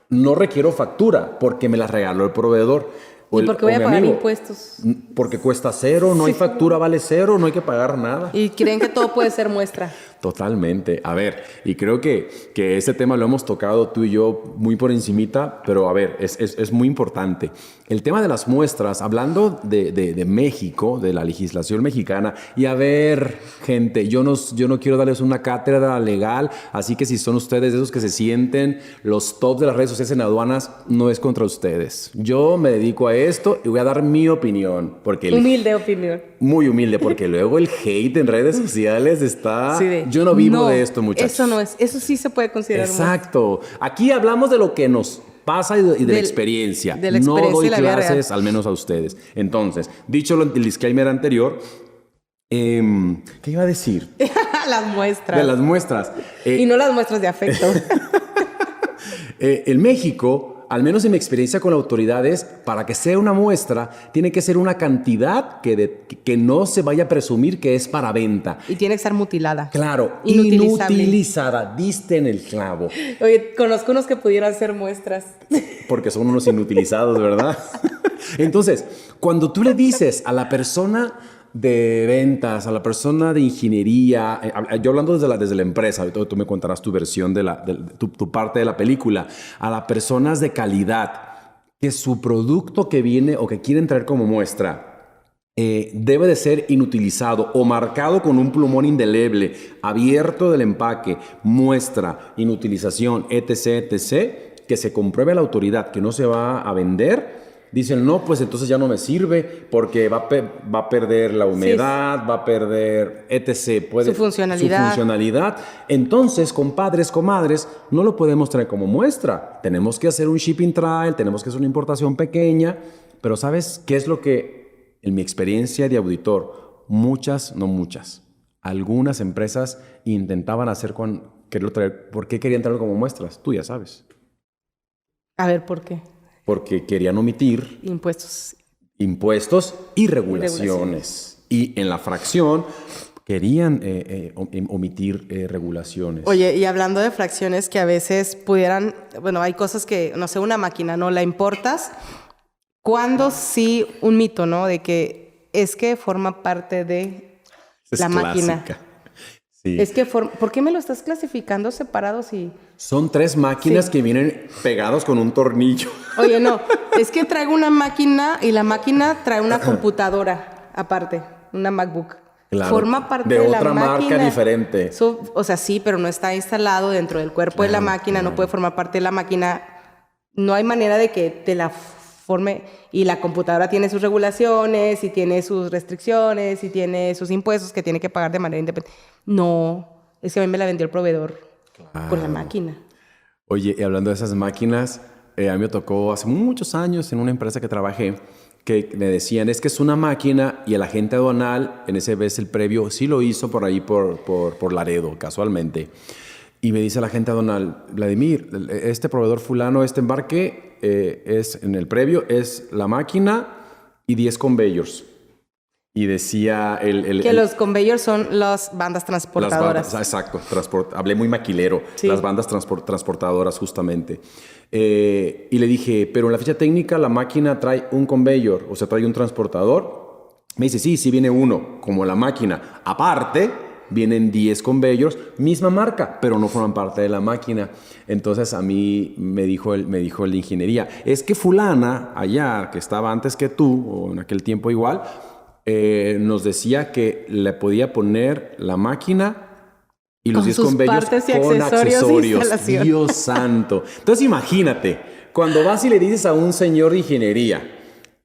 no requiero factura porque me las regaló el proveedor. ¿Y por qué voy a pagar impuestos? Porque cuesta cero, no hay factura, vale cero, no hay que pagar nada. Y creen que todo puede ser muestra. Totalmente. A ver, y creo que ese tema lo hemos tocado tú y yo muy por encimita, pero a ver, es muy importante. El tema de las muestras, hablando de México, de la legislación mexicana, y a ver, gente, yo no quiero darles una cátedra legal, así que si son ustedes de esos que se sienten los tops de las redes sociales en aduanas, no es contra ustedes. Yo me dedico a esto y voy a dar mi opinión. Porque Humilde opinión. Muy humilde, porque luego el hate en redes sociales está... Sí, Yo no vivo de esto, muchachos. Eso no es. Eso sí se puede considerar Exacto. Aquí hablamos de lo que nos pasa y de la experiencia. De la experiencia no doy y la vida clases, real. al menos a ustedes. Entonces, dicho el disclaimer anterior, ¿qué iba a decir? las muestras. De las muestras. Y no las muestras de afecto. En México, al menos en mi experiencia con la autoridad, es para que sea una muestra, tiene que ser una cantidad que no se vaya a presumir que es para venta. Y tiene que estar mutilada. Claro, Inutilizable. inutilizada, diste en el clavo. Oye, conozco unos que pudieran hacer muestras. Porque son unos inutilizados, ¿verdad? Entonces, cuando tú le dices a la persona de ventas, a la persona de ingeniería, yo hablando desde la empresa, tú me contarás tu versión de tu parte de la película, a las personas de calidad, que su producto que viene o que quieren traer como muestra debe de ser inutilizado o marcado con un plumón indeleble, abierto del empaque, muestra, inutilización, etc., etc., que se compruebe a la autoridad que no se va a vender. Dicen, no, pues entonces ya no me sirve porque va a perder la humedad, va a perder, etc. Su funcionalidad. Entonces, compadres, comadres, no lo podemos traer como muestra. Tenemos que hacer un shipping trial, tenemos que hacer una importación pequeña. Pero ¿sabes qué es lo que, en mi experiencia de auditor, muchas, no muchas, algunas empresas intentaban hacer quererlo traer. ¿Por qué querían traerlo como muestras? Tú ya sabes. A ver, ¿por qué? Porque querían omitir Impuestos. impuestos y regulaciones. Y en la fracción querían omitir regulaciones. Oye, y hablando de fracciones que a veces pudieran, bueno, hay cosas que, no sé, una máquina, ¿no? La importas. ¿Cuándo sí un mito, ¿no? De que es que forma parte de Es la máquina. clásica. Sí. Es que, ¿por qué me lo estás clasificando separado si...? Son 3 máquinas Sí. que vienen pegados con un tornillo. Oye, no, es que traigo una máquina y la máquina trae una computadora aparte, una MacBook. Claro, Forma parte de de la otra marca máquina. diferente. O sea, sí, pero no está instalado dentro del cuerpo de la máquina, no puede formar parte de la máquina. No hay manera de que te la forme. Y la computadora tiene sus regulaciones y tiene sus restricciones y tiene sus impuestos que tiene que pagar de manera independiente. No, es que a mí me la vendió el proveedor con la máquina. Oye, y hablando de esas máquinas, a mí me tocó hace muchos años en una empresa que trabajé que me decían, es que es una máquina y el agente aduanal, en ese vez el previo, sí lo hizo por ahí por Laredo, casualmente. Y me dice el agente aduanal, Vladimir, este proveedor fulano, este embarque es en el previo, es la máquina y 10 conveyors. Y decía Los conveyors son las bandas transportadoras. Exacto, hablé muy maquilero. Sí. Las bandas transportadoras, justamente. Y le dije, pero en la ficha técnica la máquina trae un conveyor, o sea, trae un transportador. Me dice, sí viene uno, como la máquina. Aparte, vienen 10 conveyors, misma marca, pero no forman parte de la máquina. Entonces a mí me dijo el de ingeniería, es que fulana, allá, que estaba antes que tú, o en aquel tiempo igual, nos decía que le podía poner la máquina y los Con 10 sus conveyors partes y con accesorios de instalación. Dios santo. Entonces imagínate, cuando vas y le dices a un señor de ingeniería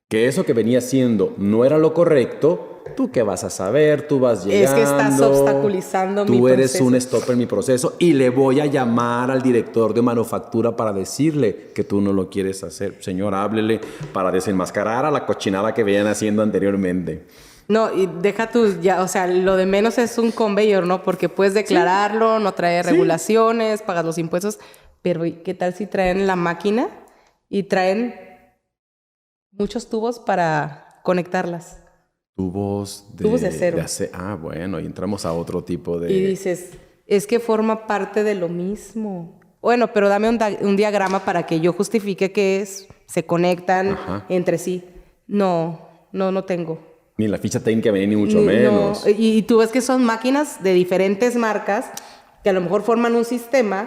que eso que venía haciendo no era lo correcto, ¿tú qué vas a saber? Tú vas llegando. Es que estás obstaculizando mi proceso. Tú eres un stopper en mi proceso y le voy a llamar al director de manufactura para decirle que tú no lo quieres hacer. Señor, háblele para desenmascarar a la cochinada que venían haciendo anteriormente. No, y deja tú, ya, o sea, lo de menos es un conveyor, ¿no? Porque puedes declararlo, no trae regulaciones, pagas los impuestos, pero ¿y qué tal si traen la máquina y traen muchos tubos para conectarlas? Tubos de acero. Bueno, y entramos a otro tipo de... Y dices, es que forma parte de lo mismo. Bueno, pero dame un diagrama para que yo justifique que se conectan entre sí. No tengo. Ni la ficha técnica venía ni mucho menos. No. Y tú ves que son máquinas de diferentes marcas que a lo mejor forman un sistema,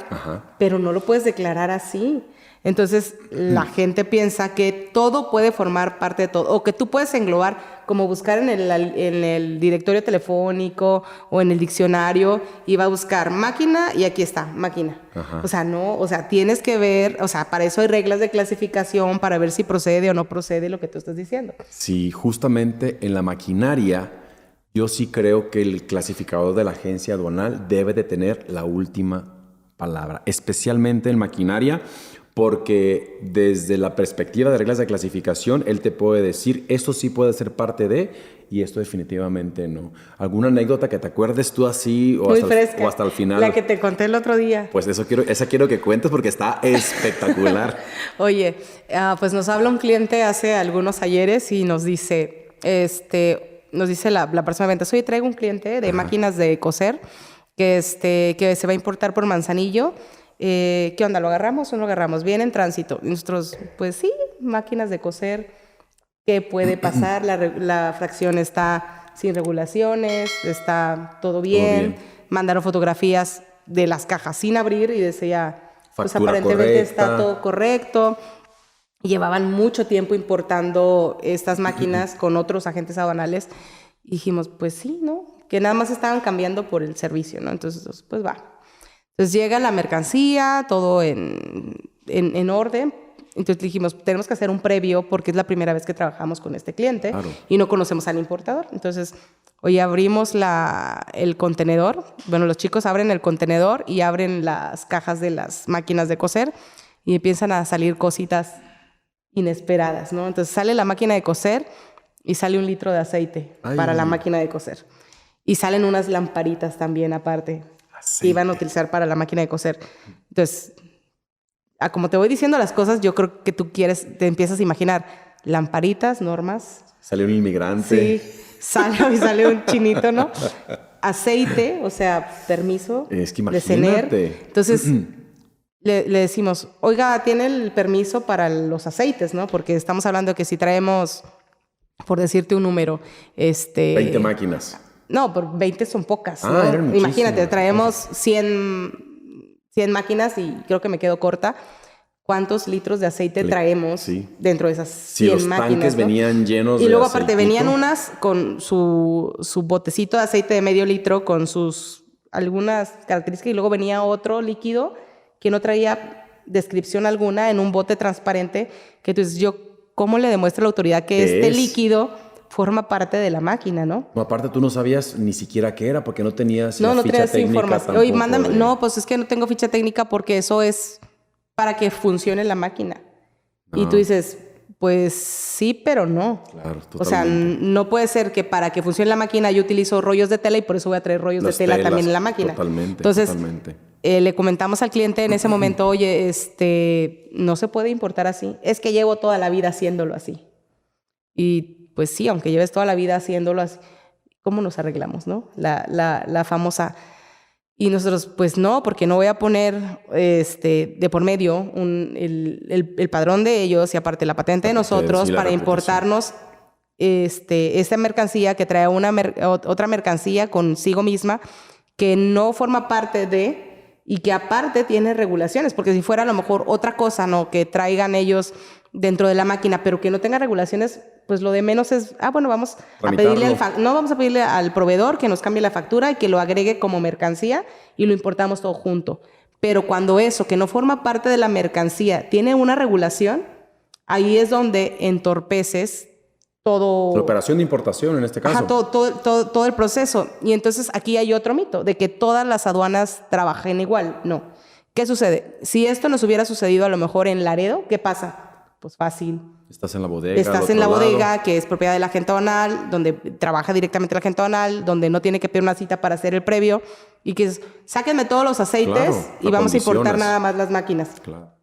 pero no lo puedes declarar así. Entonces, la gente piensa que todo puede formar parte de todo, o que tú puedes englobar, como buscar en el directorio telefónico o en el diccionario, y va a buscar máquina y aquí está, máquina. O sea, no, o sea, tienes que ver, o sea, para eso hay reglas de clasificación, para ver si procede o no procede lo que tú estás diciendo. Sí, justamente en la maquinaria, yo sí creo que el clasificador de la agencia aduanal debe de tener la última palabra, especialmente en maquinaria, porque desde la perspectiva de reglas de clasificación, él te puede decir, esto sí puede ser parte de, y esto definitivamente no. ¿Alguna anécdota que te acuerdes tú así o hasta el final? La que te conté el otro día. Pues esa quiero que cuentes porque está espectacular. Oye, pues nos habla un cliente hace algunos ayeres y nos dice, la persona de ventas, oye, traigo un cliente de máquinas de coser que se va a importar por Manzanillo. ¿Qué onda? ¿Lo agarramos o no lo agarramos? Viene en tránsito. Y nosotros, pues sí, máquinas de coser. ¿Qué puede pasar? La fracción está sin regulaciones, está todo bien. Mandaron fotografías de las cajas sin abrir y decía, pues aparentemente está todo correcto. Y llevaban mucho tiempo importando estas máquinas con otros agentes aduanales. Y dijimos, pues sí, ¿no? Que nada más estaban cambiando por el servicio, ¿no? Entonces, pues va. Entonces llega la mercancía, todo en orden. Entonces dijimos, tenemos que hacer un previo porque es la primera vez que trabajamos con este cliente y no conocemos al importador. Entonces, hoy abrimos el contenedor. Bueno, los chicos abren el contenedor y abren las cajas de las máquinas de coser y empiezan a salir cositas inesperadas, ¿no? Entonces sale la máquina de coser y sale 1 litro de aceite para la máquina de coser. Y salen unas lamparitas también aparte. que iban a utilizar para la máquina de coser. Entonces, como te voy diciendo las cosas, yo creo que tú te empiezas a imaginar lamparitas, normas. Salió un inmigrante. Sí, sale un chinito, ¿no? Aceite, o sea, permiso Es que de imagínate. CENER. Entonces, le decimos, oiga, ¿tiene el permiso para los aceites, no? Porque estamos hablando de que si traemos, por decirte un número, 20 máquinas. No, por 20 son pocas, ¿no? Eran muchísimas. Imagínate, traemos 100 máquinas y creo que me quedo corta. ¿Cuántos litros de aceite traemos dentro de esas 100 máquinas? Los tanques venían llenos de Y luego, aceitito. aparte, venían unas con su botecito de aceite de medio litro con sus algunas características, y luego venía otro líquido que no traía descripción alguna en un bote transparente, que tú dices, ¿cómo le demuestra la autoridad que este líquido forma parte de la máquina, no? No, aparte tú no sabías ni siquiera qué era porque no tenías No ficha tenías técnica información. Oye, tampoco mándame. de- No, pues es que no tengo ficha técnica porque eso es para que funcione la máquina. Y tú dices, pues sí, pero no. Claro, O sea, totalmente. no puede ser que para que funcione la máquina yo utilizo rollos de tela y por eso voy a traer rollos Las de tela telas, también en la máquina. totalmente, Entonces, totalmente. le comentamos al cliente en ese momento, oye, no se puede importar así. Es que llevo toda la vida haciéndolo así. Y pues sí, aunque lleves toda la vida haciéndolo así, ¿cómo nos arreglamos, no? La famosa... Y nosotros, pues no, porque no voy a poner de por medio el padrón de ellos y aparte la patente de nosotros sí, la para reputación. importarnos esta mercancía que trae otra mercancía consigo misma que no forma parte de y que aparte tiene regulaciones, porque si fuera a lo mejor otra cosa, ¿no? Que traigan ellos dentro de la máquina, pero que no tenga regulaciones, pues lo de menos es, bueno, vamos a pedirle vamos a pedirle al proveedor que nos cambie la factura y que lo agregue como mercancía y lo importamos todo junto. Pero cuando eso, que no forma parte de la mercancía, tiene una regulación, ahí es donde entorpeces todo... La operación de importación en este caso. Ajá, todo el proceso. Y entonces aquí hay otro mito, de que todas las aduanas trabajen igual. No. ¿Qué sucede? Si esto nos hubiera sucedido a lo mejor en Laredo, ¿qué pasa? Pues fácil. Estás en la bodega. Estás en la bodega, que es propiedad de la agente aduanal, donde trabaja directamente la agente aduanal, donde no tiene que pedir una cita para hacer el previo, y que sáquenme todos los aceites Claro, y vamos a importar acondicionas. nada más las máquinas. Claro.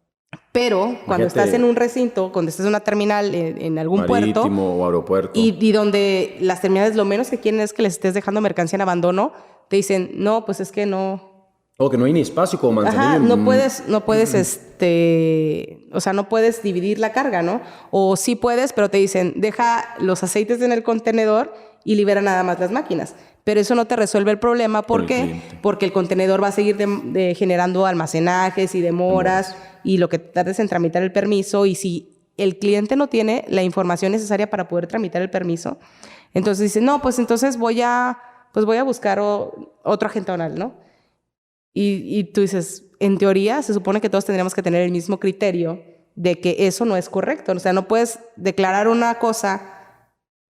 Pero cuando Imagínate. estás en un recinto, cuando estás en una terminal, en algún puerto, Marítimo o aeropuerto. y donde las terminales lo menos que quieren es que les estés dejando mercancía en abandono, te dicen, no, pues es que no... O que no hay ni espacio como Manzanillo. Ajá, no puedes, o sea, no puedes dividir la carga, ¿no? O sí puedes, pero te dicen, deja los aceites en el contenedor y libera nada más las máquinas. Pero eso no te resuelve el problema. ¿Por el qué? cliente. Porque el contenedor va a seguir generando almacenajes y demoras y lo que tardes en tramitar el permiso. Y si el cliente no tiene la información necesaria para poder tramitar el permiso, entonces dice, no, pues entonces voy a buscar otro agente aduanal, ¿no? Y tú dices, en teoría se supone que todos tendríamos que tener el mismo criterio de que eso no es correcto. O sea, no puedes declarar una cosa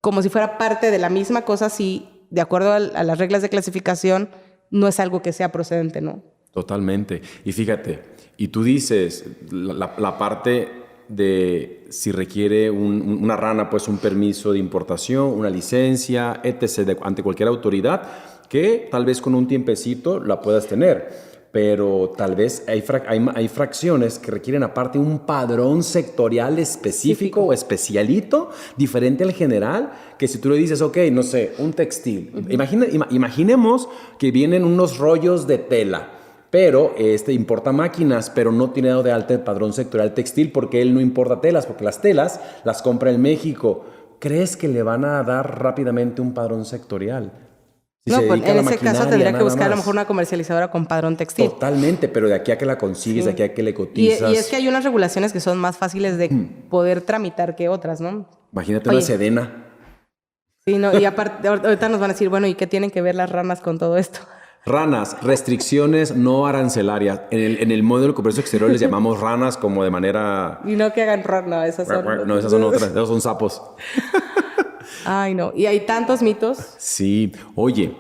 como si fuera parte de la misma cosa si, de acuerdo a las reglas de clasificación, no es algo que sea procedente, ¿no? Totalmente. Y fíjate, y tú dices la parte de si requiere una rana, pues un permiso de importación, una licencia, etc., ante cualquier autoridad, que tal vez con un tiempecito la puedas tener. Pero tal vez hay fracciones que requieren aparte un padrón sectorial específico o especialito, diferente al general, que si tú le dices, ok, no sé, un textil. Imaginemos que vienen unos rollos de tela, pero importa máquinas, pero no tiene dado de alta el padrón sectorial textil porque él no importa telas, porque las telas las compra en México. ¿Crees que le van a dar rápidamente un padrón sectorial? Si No, se pues dedica a en la ese caso maquinaria, tendría que nada buscar a lo más. mejor una comercializadora con padrón textil. Totalmente, pero de aquí a que la consigues, de aquí a que le Y cotizas. es que hay unas regulaciones que son más fáciles de poder tramitar que otras, ¿no? Imagínate Oye. una sedena. Sí, no, y aparte, ahorita nos van a decir, bueno, ¿y qué tienen que ver las ranas con todo esto? Ranas, restricciones no arancelarias. En el modelo de comercio exterior les llamamos ranas como de manera... Y no que hagan no, esas son... No, esas son otras, esos son sapos. Ay, no. Y hay tantos mitos. Sí. Oye,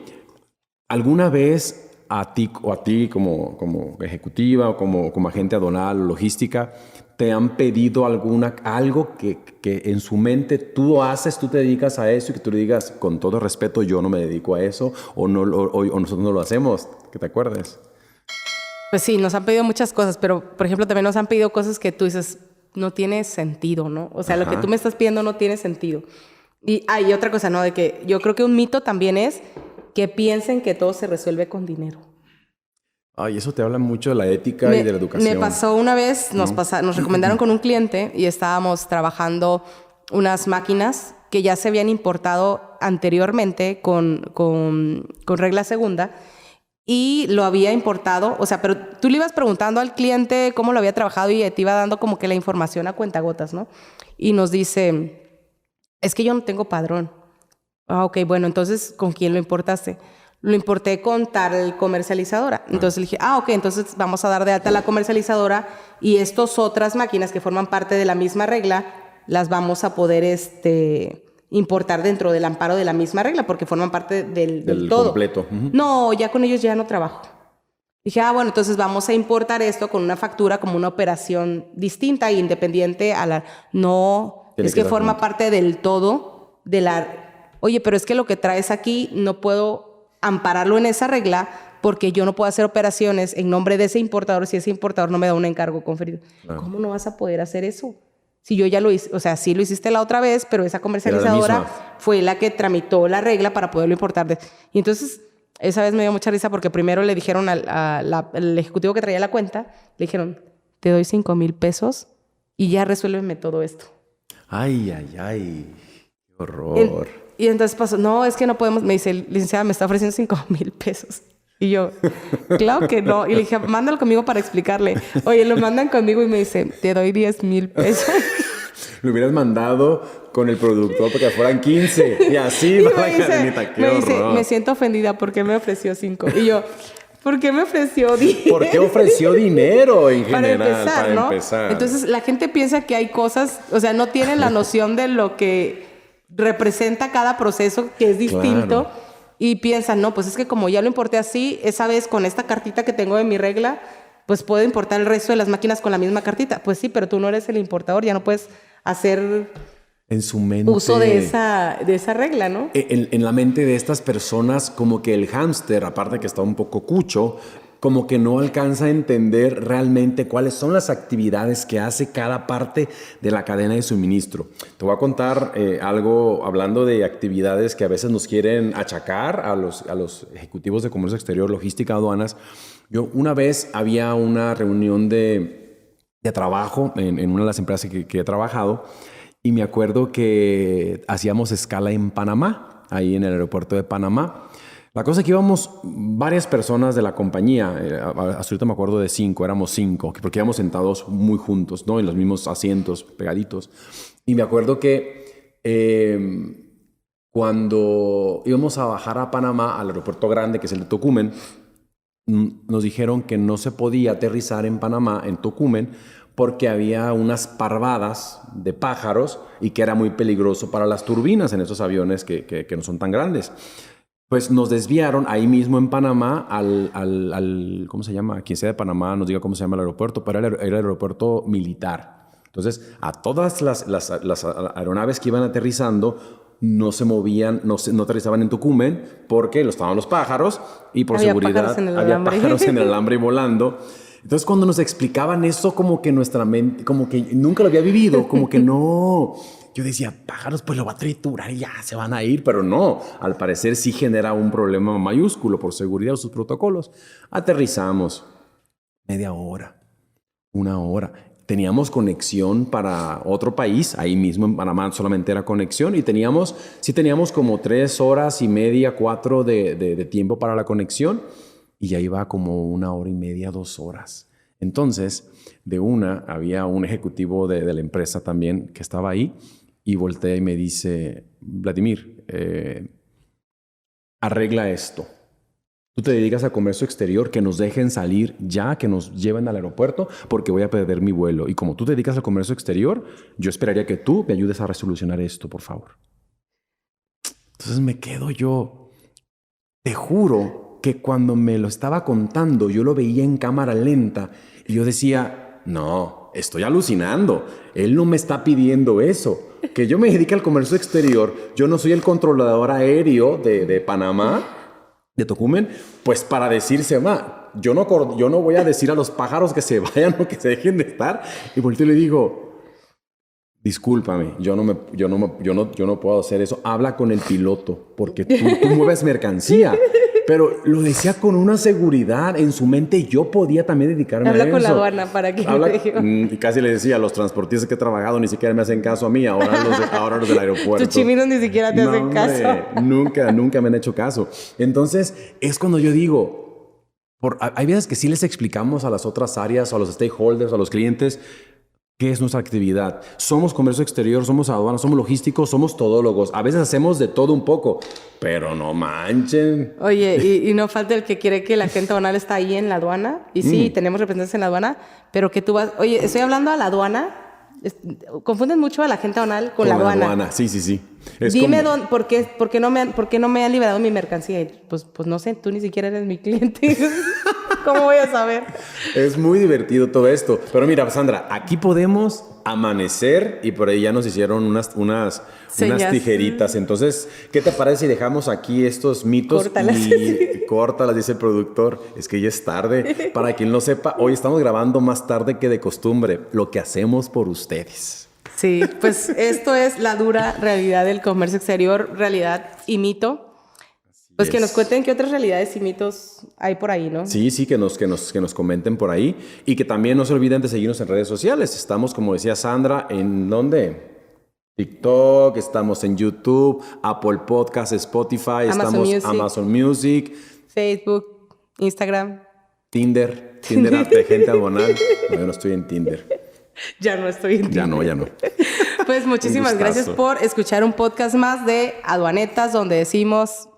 ¿alguna vez a ti como ejecutiva o como agente aduanal o logística te han pedido algo que en su mente tú haces, tú te dedicas a eso y que tú le digas, con todo respeto, yo no me dedico a eso o nosotros no lo hacemos? Que te acuerdes. Pues sí, nos han pedido muchas cosas, pero por ejemplo también nos han pedido cosas que tú dices, no tiene sentido, ¿no? O sea, Ajá. lo que tú me estás pidiendo no tiene sentido. Y hay otra cosa, ¿no? De que yo creo que un mito también es que piensen que todo se resuelve con dinero. Ay, eso te habla mucho de la ética y de la educación. Me pasó una vez, nos recomendaron con un cliente y estábamos trabajando unas máquinas que ya se habían importado anteriormente con regla segunda y lo había importado, o sea, pero tú le ibas preguntando al cliente cómo lo había trabajado y te iba dando como que la información a cuentagotas, ¿no? Y nos dice, es que yo no tengo padrón. Ah, ok, bueno, entonces, ¿con quién lo importaste? Lo importé con tal comercializadora. Entonces le dije, ok, entonces vamos a dar de alta a la comercializadora y estas otras máquinas que forman parte de la misma regla las vamos a poder importar dentro del amparo de la misma regla porque forman parte del todo. Completo. Uh-huh. No, ya con ellos ya no trabajo. Dije, bueno, entonces vamos a importar esto con una factura como una operación distinta e independiente a la... No, es que forma parte del todo de la... Oye, pero es que lo que traes aquí no puedo ampararlo en esa regla porque yo no puedo hacer operaciones en nombre de ese importador si ese importador no me da un encargo conferido. Claro. ¿Cómo no vas a poder hacer eso? Si yo ya lo hice, o sea, sí lo hiciste la otra vez, pero esa comercializadora fue la que tramitó la regla para poderlo importar. Y entonces, esa vez me dio mucha risa porque primero le dijeron al ejecutivo que traía la cuenta, le dijeron, te doy 5,000 pesos y ya resuélveme todo esto. Ay, qué horror. Y entonces pasó, no, es que no podemos, me dice, licenciada, me está ofreciendo 5,000 pesos. Y yo, claro que no. Y le dije, mándalo conmigo para explicarle. Oye, lo mandan conmigo y me dice, te doy 10,000 pesos. Lo hubieras mandado con el productor porque fueran 15. Y así va la cadenita. Qué horror. Dice, me siento ofendida porque me ofreció 5. Y yo, ¿por qué me ofreció 10? ¿Por qué ofreció dinero en general? Para empezar. Entonces, la gente piensa que hay cosas, o sea, no tienen la noción de lo que representa cada proceso que es distinto. Claro. Y piensan, no, pues es que como ya lo importé así, esa vez con esta cartita que tengo de mi regla, pues puedo importar el resto de las máquinas con la misma cartita. Pues sí, pero tú no eres el importador, ya no puedes hacer en su mente uso de esa regla, ¿no? En la mente de estas personas, como que el hámster, aparte que está un poco cucho, como que no alcanza a entender realmente cuáles son las actividades que hace cada parte de la cadena de suministro. Te voy a contar algo hablando de actividades que a veces nos quieren achacar a los ejecutivos de comercio exterior, logística, aduanas. Yo una vez había una reunión de trabajo en una de las empresas que he trabajado y me acuerdo que hacíamos escala en Panamá, ahí en el aeropuerto de Panamá. La cosa es que íbamos varias personas de la compañía, hasta ahorita me acuerdo de 5, éramos 5, porque íbamos sentados muy juntos, ¿no? En los mismos asientos, pegaditos. Y me acuerdo que cuando íbamos a bajar a Panamá, al aeropuerto grande, que es el de Tocumen, nos dijeron que no se podía aterrizar en Panamá, en Tocumen, porque había unas parvadas de pájaros y que era muy peligroso para las turbinas en esos aviones que no son tan grandes. Pues nos desviaron ahí mismo en Panamá al ¿cómo se llama? Quien sea de Panamá nos diga cómo se llama el aeropuerto, pero era el aeropuerto militar. Entonces, a todas las aeronaves que iban aterrizando no se movían, no aterrizaban en Tocumen porque estaban los pájaros y por seguridad había pájaros en el alambre volando. Entonces, cuando nos explicaban eso, como que nuestra mente, como que nunca lo había vivido, como que no... Yo decía, pájaros, pues lo va a triturar y ya se van a ir. Pero no, al parecer sí genera un problema mayúsculo por seguridad de sus protocolos. Aterrizamos. Media hora, 1 hora. Teníamos conexión para otro país. Ahí mismo en Panamá solamente era conexión. Y teníamos como 3 horas y media, 4 de tiempo para la conexión. Y ya iba como 1 hora y media, 2 horas. Entonces, había un ejecutivo de la empresa también que estaba ahí. Y voltea y me dice, Vladimir, arregla esto. Tú te dedicas a comercio exterior, que nos dejen salir ya, que nos lleven al aeropuerto, porque voy a perder mi vuelo. Y como tú te dedicas al comercio exterior, yo esperaría que tú me ayudes a resolucionar esto, por favor. Entonces me quedo yo. Te juro que cuando me lo estaba contando, yo lo veía en cámara lenta y yo decía, no, estoy alucinando. Él no me está pidiendo eso. Que yo me dedique al comercio exterior, yo no soy el controlador aéreo de Panamá, de Tocumen, pues para decirse, yo no voy a decir a los pájaros que se vayan o que se dejen de estar. Y volteo y le digo, discúlpame, yo no puedo hacer eso. Habla con el piloto, porque tú mueves mercancía. Pero lo decía con una seguridad en su mente. Yo podía también dedicarme a eso. Habla con la aduana para que y casi le decía, los transportistas que he trabajado ni siquiera me hacen caso a mí. Ahora los del aeropuerto. Tus chiminos ni siquiera te hacen caso. Nunca me han hecho caso. Entonces, es cuando yo digo, hay veces que sí les explicamos a las otras áreas, a los stakeholders, a los clientes, ¿qué es nuestra actividad? Somos comercio exterior, somos aduanas, somos logísticos, somos todólogos. A veces hacemos de todo un poco, pero no manchen. Oye, y no falta el que quiere que la gente aduanal está ahí en la aduana. Y sí, tenemos representantes en la aduana, pero que tú vas... Oye, estoy hablando a la aduana. Confunden mucho a la gente aduanal con la aduana. Sí. Dime ¿por qué no me han liberado mi mercancía? Pues no sé, tú ni siquiera eres mi cliente. ¿Cómo voy a saber? Es muy divertido todo esto. Pero mira, Sandra, aquí podemos amanecer y por ahí ya nos hicieron unas tijeritas. Entonces, ¿qué te parece si dejamos aquí estos mitos? Córtalas, dice el productor. Es que ya es tarde. Para quien no sepa, hoy estamos grabando más tarde que de costumbre. Lo que hacemos por ustedes. Sí, pues esto es la dura realidad del comercio exterior, realidad y mito. Pues que nos cuenten qué otras realidades y mitos hay por ahí, ¿no? Sí, que nos comenten por ahí. Y que también no se olviden de seguirnos en redes sociales. Estamos, como decía Sandra, ¿en dónde? TikTok, estamos en YouTube, Apple Podcasts, Spotify, Amazon Music, Facebook, Instagram. Tinder de gente aduanal. No, yo no estoy en Tinder. Ya no estoy en Tinder. Ya no. Pues muchísimas gracias por escuchar un podcast más de Aduanetas, donde decimos...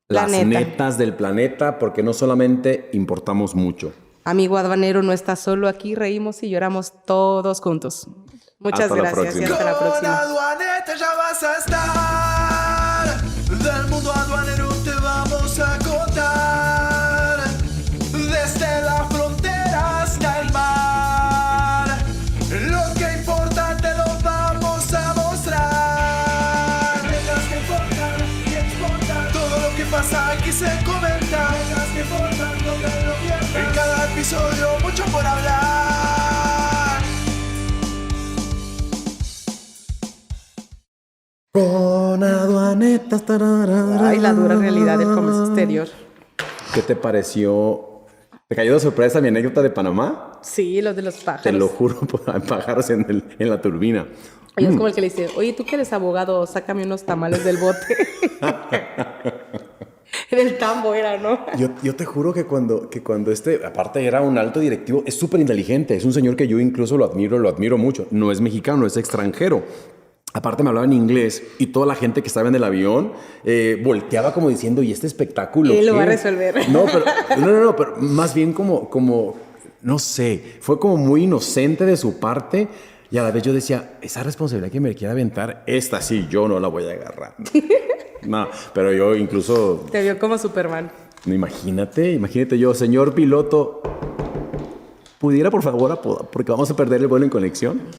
Las netas del planeta, porque no solamente importamos mucho. Amigo aduanero, no estás solo aquí, reímos y lloramos todos juntos. Muchas gracias y hasta la próxima. Con Aduaneta ya vas a estar. Del mundo aduanero te vamos a contar. Desde la frontera hasta el mar. Lo que importa te lo vamos a mostrar. Reglas que importan y exportan. Todo lo que pasa aquí se comenta. Reglas que importan, no te lo pierdas. En cada episodio mucho por hablar. Con Aduanetas. Ay, la dura realidad del comercio exterior. ¿Qué te pareció? ¿Te cayó de sorpresa mi anécdota de Panamá? Sí, los de los pájaros. Te lo juro, hay pájaros en la turbina. Oye, es como el que le dice, oye, tú que eres abogado, sácame unos tamales del bote. Del tambo era, ¿no? Yo te juro que cuando aparte era un alto directivo, es súper inteligente. Es un señor que yo incluso lo admiro mucho. No es mexicano, es extranjero. Aparte me hablaba en inglés y toda la gente que estaba en el avión volteaba como diciendo, ¿y este espectáculo él qué? Lo va a resolver. Pero más bien como, no sé, fue como muy inocente de su parte y a la vez yo decía, esa responsabilidad que me quiere aventar, esta sí, yo no la voy a agarrar. No, pero yo incluso... Te vio como Superman. No, imagínate yo, señor piloto, ¿pudiera por favor porque vamos a perder el vuelo en conexión?